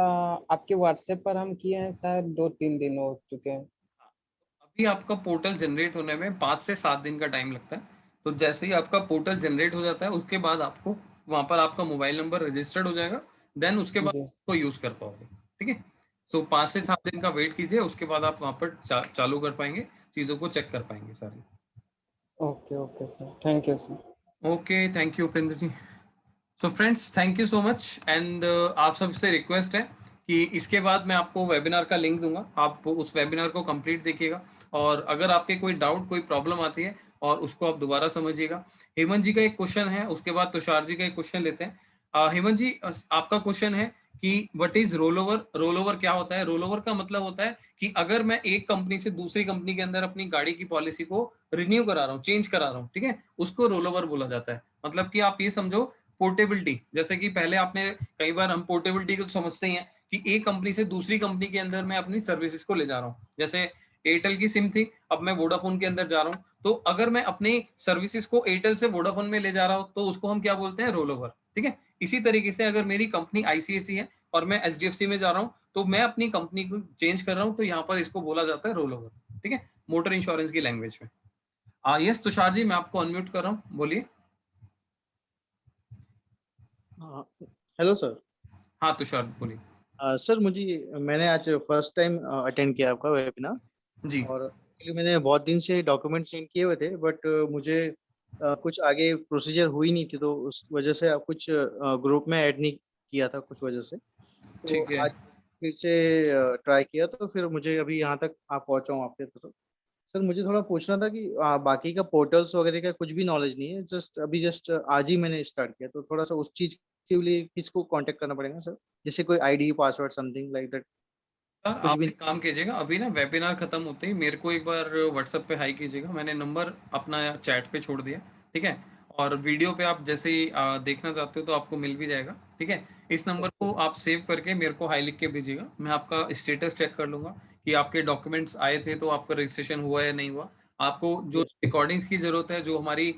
आपके व्हाट्सएप पर हम किए हैं, शायद 2-3 दिन हो चुके हैं। अभी आपका पोर्टल जनरेट होने में 5 से 7 दिन का टाइम लगता है। तो जैसे ही आपका पोर्टल जनरेट हो जाता है उसके बाद आपको वहां पर आपका मोबाइल नंबर रजिस्टर्ड हो जाएगा, देन उसके बाद जी। उसको यूज कर पाओगे। ठीक है, सो 5 से 7 दिन का वेट कीजिए, उसके बाद आप वहां पर चालू कर पाएंगे, चीजों को चेक कर पाएंगे सारी। Okay okay sir, thank you sir. Okay, thank you Upendra ji. So friends, thank you so much and आप सबसे रिक्वेस्ट है कि इसके बाद मैं आपको वेबिनार का लिंक दूंगा, आप उस वेबिनार को कंप्लीट देखिएगा और अगर आपके कोई डाउट कोई प्रॉब्लम आती है और उसको आप दोबारा समझिएगा। हेमंत जी का एक क्वेश्चन है, उसके बाद तुषार जी का एक क्वेश्चन लेते हैं। हेमंत जी, आपका क्वेश्चन है कि what is roll over? Roll over क्या होता है? रोल ओवर का मतलब होता है कि अगर मैं एक कंपनी से दूसरी कंपनी के अंदर अपनी गाड़ी की पॉलिसी को रिन्यू करा रहा हूँ, चेंज करा रहा हूँ, ठीक है, उसको रोल ओवर बोला जाता है। मतलब कि आप ये समझो पोर्टेबिलिटी, जैसे कि पहले आपने कई बार हम पोर्टेबिलिटी को समझते ही हैं कि एक कंपनी से दूसरी कंपनी के अंदर मैं अपनी सर्विसेज को ले जा रहा हूँ। जैसे एयरटेल की सिम थी, अब मैं वोडाफोन के अंदर जा रहा हूँ, तो अगर मैं अपनी सर्विसेज को एयरटेल से वोडाफोन में ले जा रहा हूँ तो उसको हम क्या बोलते हैं? Roll over. ठीक है, इसी तरीके से अगर मेरी कंपनी आईसीआईसी है और मैं एचडीएफसी में जा रहा हूँ तो मैं अपनी कंपनी को चेंज कर रहा हूँ, तो यहाँ पर इसको बोला जाता है रोल ओवर। ठीक है, मोटर इंश्योरेंस की लैंग्वेज में। यस तुषार जी, मैं आपको अनम्यूट कर रहा हूँ, बोलिए। Hello sir. हाँ तुषार बोलिए। सर मैंने आज फर्स्ट टाइम अटेंड किया आपका वेबिनार जी और एक्चुअली मैंने बहुत दिन से डॉक्यूमेंट सेंड किए हुए थे बट मुझे कुछ आगे प्रोसीजर हुई नहीं थी तो उस वजह से कुछ ग्रुप में ऐड नहीं किया था कुछ वजह से, तो ठीक है। आज फिर से ट्राई किया तो फिर मुझे अभी यहाँ तक आप पहुँचा हूँ आपके तरफ। सर मुझे थोड़ा पूछना था कि बाकी का पोर्टल्स वगैरह का कुछ भी नॉलेज नहीं है, जस्ट आज ही मैंने स्टार्ट किया, तो थोड़ा सा उस चीज के लिए किसको कांटेक्ट करना पड़ेगा सर? जैसे कोई ID password something like that sir कुछ आप भी? एक काम कीजिएगा, अभी ना वेबिनार खत्म होते ही मेरे को एक बार व्हाट्सएप पे हाई कीजिएगा, मैंने नंबर अपना चैट पे छोड़ दिया। ठीक है, और वीडियो पे आप जैसे ही देखना चाहते हो तो आपको मिल भी जाएगा। ठीक है, इस नंबर को आप सेव करके मेरे को हाई लिख के भेजिएगा, मैं आपका स्टेटस चेक कर लूंगा कि आपके डॉक्यूमेंट्स आए थे तो आपका रजिस्ट्रेशन हुआ या नहीं हुआ। आपको जो Yes. रिकॉर्डिंग्स की जरूरत है, जो हमारी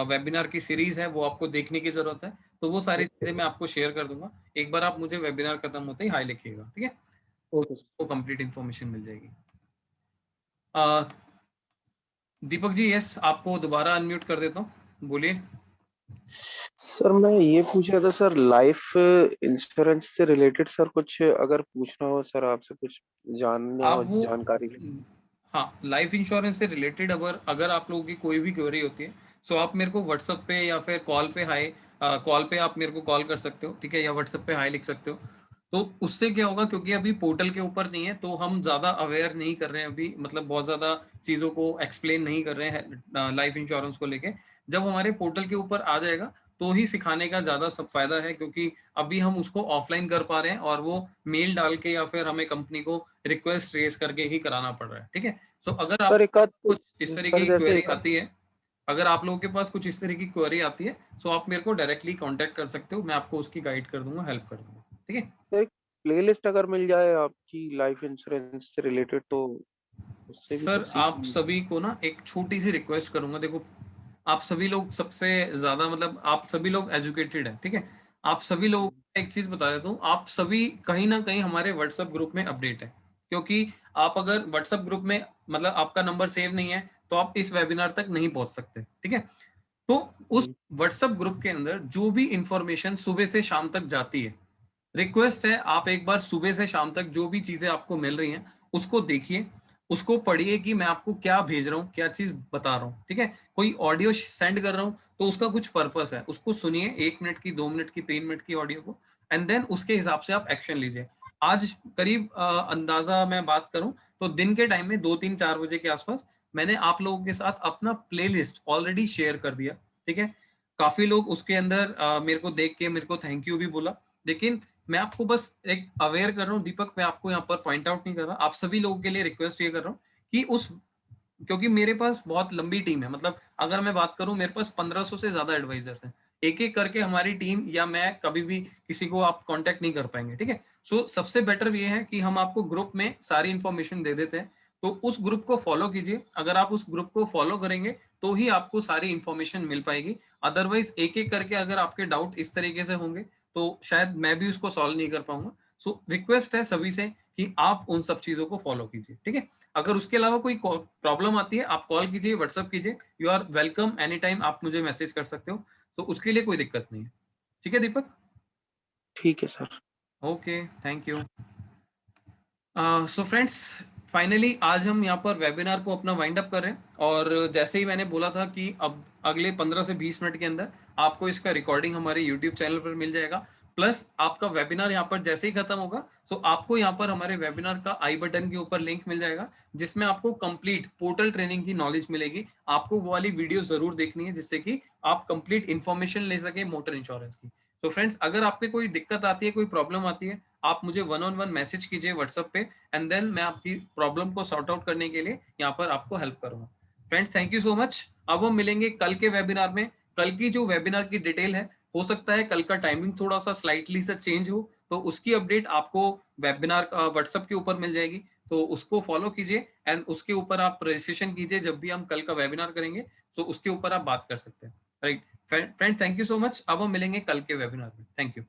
वेबिनार की सीरीज है वो आपको देखने की जरूरत है, तो वो सारी चीजें मैं आपको शेयर कर दूंगा। एक बार आप मुझे वेबिनार खत्म होते ही हाई लिखिएगा, ठीक है, ओके सर। को कंप्लीट इन्फॉर्मेशन मिल जाएगी। दीपक जी, यस, आपको दोबारा अनम्यूट कर देता हूँ, बोलिए। सर मैं ये पूछ रहा था सर, लाइफ इंश्योरेंस से रिलेटेड सर कुछ अगर पूछना हो सर आपसे, कुछ जानना हो, आप वो जानकारी हाँ, लाइफ इंश्योरेंस से रिलेटेड अगर आप लोगों की कोई भी क्वेरी होती है सो आप मेरे को व्हाट्सएप पे या फिर कॉल पे हाई कॉल पे आप मेरे को कॉल कर सकते हो, ठीक है, या व्हाट्सएप पे हाई लिख सकते हो। तो उससे क्या होगा, क्योंकि अभी पोर्टल के ऊपर नहीं है तो हम ज़्यादा अवेयर नहीं कर रहे हैं अभी, मतलब बहुत ज़्यादा चीज़ों को एक्सप्लेन नहीं कर रहे हैं लाइफ इंश्योरेंस को लेके। जब हमारे पोर्टल के ऊपर आ जाएगा तो ही सिखाने का ज़्यादा सब फायदा है, क्योंकि अभी हम उसको ऑफलाइन कर पा रहे हैं और वो मेल डाल के या फिर हमें कंपनी को रिक्वेस्ट रेज करके ही कराना पड़ रहा है। ठीक है, सो अगर आप सर एक आध कुछ इस तरीके सर की जैसे क्वेरी एक आती है, अगर आप लोगों के पास कुछ इस तरीके की क्वेरी आती है सो आप मेरे को डायरेक्टली कांटेक्ट कर सकते हो, मैं आपको उसकी गाइड कर दूंगा, हेल्प कर दूंगा। ठीक है, एक प्लेलिस्ट अगर मिल जाए आपकी लाइफ इंश्योरेंस से रिलेटेड तो उससे भी सर कुछ सीख आप सभी को ना एक छोटी सी रिक्वेस्ट करूंगा, देखो आप सभी लोग सबसे ज्यादा मतलब आप सभी लोग एजुकेटेड हैं, ठीक है, आप सभी लोग, एक चीज बता देता हूँ, आप सभी कहीं ना कहीं हमारे व्हाट्सएप ग्रुप में अपडेट है, क्योंकि आप अगर व्हाट्सएप ग्रुप में मतलब आपका नंबर सेव नहीं है तो आप इस वेबिनार तक नहीं पहुंच सकते। ठीक है, तो उस व्हाट्सएप ग्रुप के अंदर जो भी इंफॉर्मेशन सुबह से शाम तक जाती है, रिक्वेस्ट है आप एक बार सुबह से शाम तक जो भी चीजें आपको मिल रही हैं उसको देखिए, उसको पढ़िए कि मैं आपको क्या भेज रहा हूँ, क्या चीज बता रहा हूँ। ठीक है, कोई ऑडियो सेंड कर रहा हूँ तो उसका कुछ पर्पस है, उसको सुनिए, 1 मिनट की, 2 मिनट की, 3 मिनट की ऑडियो को, एंड देन उसके हिसाब से आप एक्शन लीजिए। आज करीब अंदाजा मैं बात करूं तो दिन के टाइम में 2-3-4 बजे के आसपास मैंने आप लोगों के साथ अपना प्लेलिस्ट ऑलरेडी शेयर कर दिया। ठीक है। काफी लोग उसके अंदर मेरे को देख के मेरे को थैंक यू भी बोला, लेकिन मैं आपको बस एक अवेयर कर रहा हूँ दीपक, मैं आपको यहाँ पर पॉइंट आउट नहीं कर रहा, आप सभी लोगों के लिए रिक्वेस्ट ये कर रहा हूँ कि उस, क्योंकि मेरे पास बहुत लंबी टीम है, मतलब अगर मैं बात करूं मेरे पास 1500 से ज्यादा एडवाइजर्स हैं, एक एक करके हमारी टीम या मैं कभी भी किसी को आप कांटेक्ट नहीं कर पाएंगे, ठीक है। सो सबसे बेटर ये है कि हम आपको ग्रुप में सारी इंफॉर्मेशन दे देते हैं, तो उस ग्रुप को फॉलो कीजिए। अगर आप उस ग्रुप को फॉलो करेंगे तो ही आपको सारी इंफॉर्मेशन मिल पाएगी, अदरवाइज एक एक करके अगर आपके डाउट इस तरीके से होंगे तो शायद मैं भी उसको सॉल्व नहीं कर पाऊंगा। सो रिक्वेस्ट है सभी से कि आप उन सब चीजों को फॉलो कीजिए, ठीक है। अगर उसके अलावा कोई प्रॉब्लम आती है आप कॉल कीजिए, व्हाट्सएप कीजिए, you are welcome any time, आप मुझे मैसेज कर सकते हो, तो उसके लिए कोई दिक्कत नहीं है, ठीक है दीपक। ठीक है sir. Okay, thank you. So friends, finally आज हम यहाँ पर वेबिनार को अपना वाइंड अप कर रहे हैं, और जैसे ही मैंने बोला था कि अब अगले 15 से 20 मिनट के अंदर आपको इसका रिकॉर्डिंग हमारे यूट्यूब चैनल पर मिल जाएगा, प्लस आपका वेबिनार यहाँ पर जैसे ही खत्म होगा तो आपको यहाँ पर हमारे वेबिनार का आई बटन के ऊपर लिंक मिल जाएगा, जिसमें आपको कंप्लीट पोर्टल ट्रेनिंग की नॉलेज मिलेगी। आपको वो वाली वीडियो जरूर देखनी है जिससे कि आप कंप्लीट इंफॉर्मेशन ले सके मोटर इंश्योरेंस की। तो फ्रेंड्स, अगर आपके कोई दिक्कत आती है, कोई प्रॉब्लम आती है, आप मुझे 1-on-1 मैसेज कीजिए व्हाट्सएप पे, एंड देन मैं आपकी प्रॉब्लम को सॉर्ट आउट करने के लिए यहाँ पर आपको हेल्प करूंगा। Friends, thank you so much. अब हम मिलेंगे कल के वेबिनार में। कल की जो वेबिनार की डिटेल है, हो सकता है कल का टाइमिंग थोड़ा सा स्लाइटली से चेंज हो, तो उसकी अपडेट आपको वेबिनार व्हाट्सएप के ऊपर मिल जाएगी, तो उसको फॉलो कीजिए एंड उसके ऊपर आप रजिस्ट्रेशन कीजिए। जब भी हम कल का वेबिनार करेंगे तो उसके ऊपर आप बात कर सकते हैं, right. Friend, thank you so much. अब हम मिलेंगे कल के वेबिनार में। Thank you.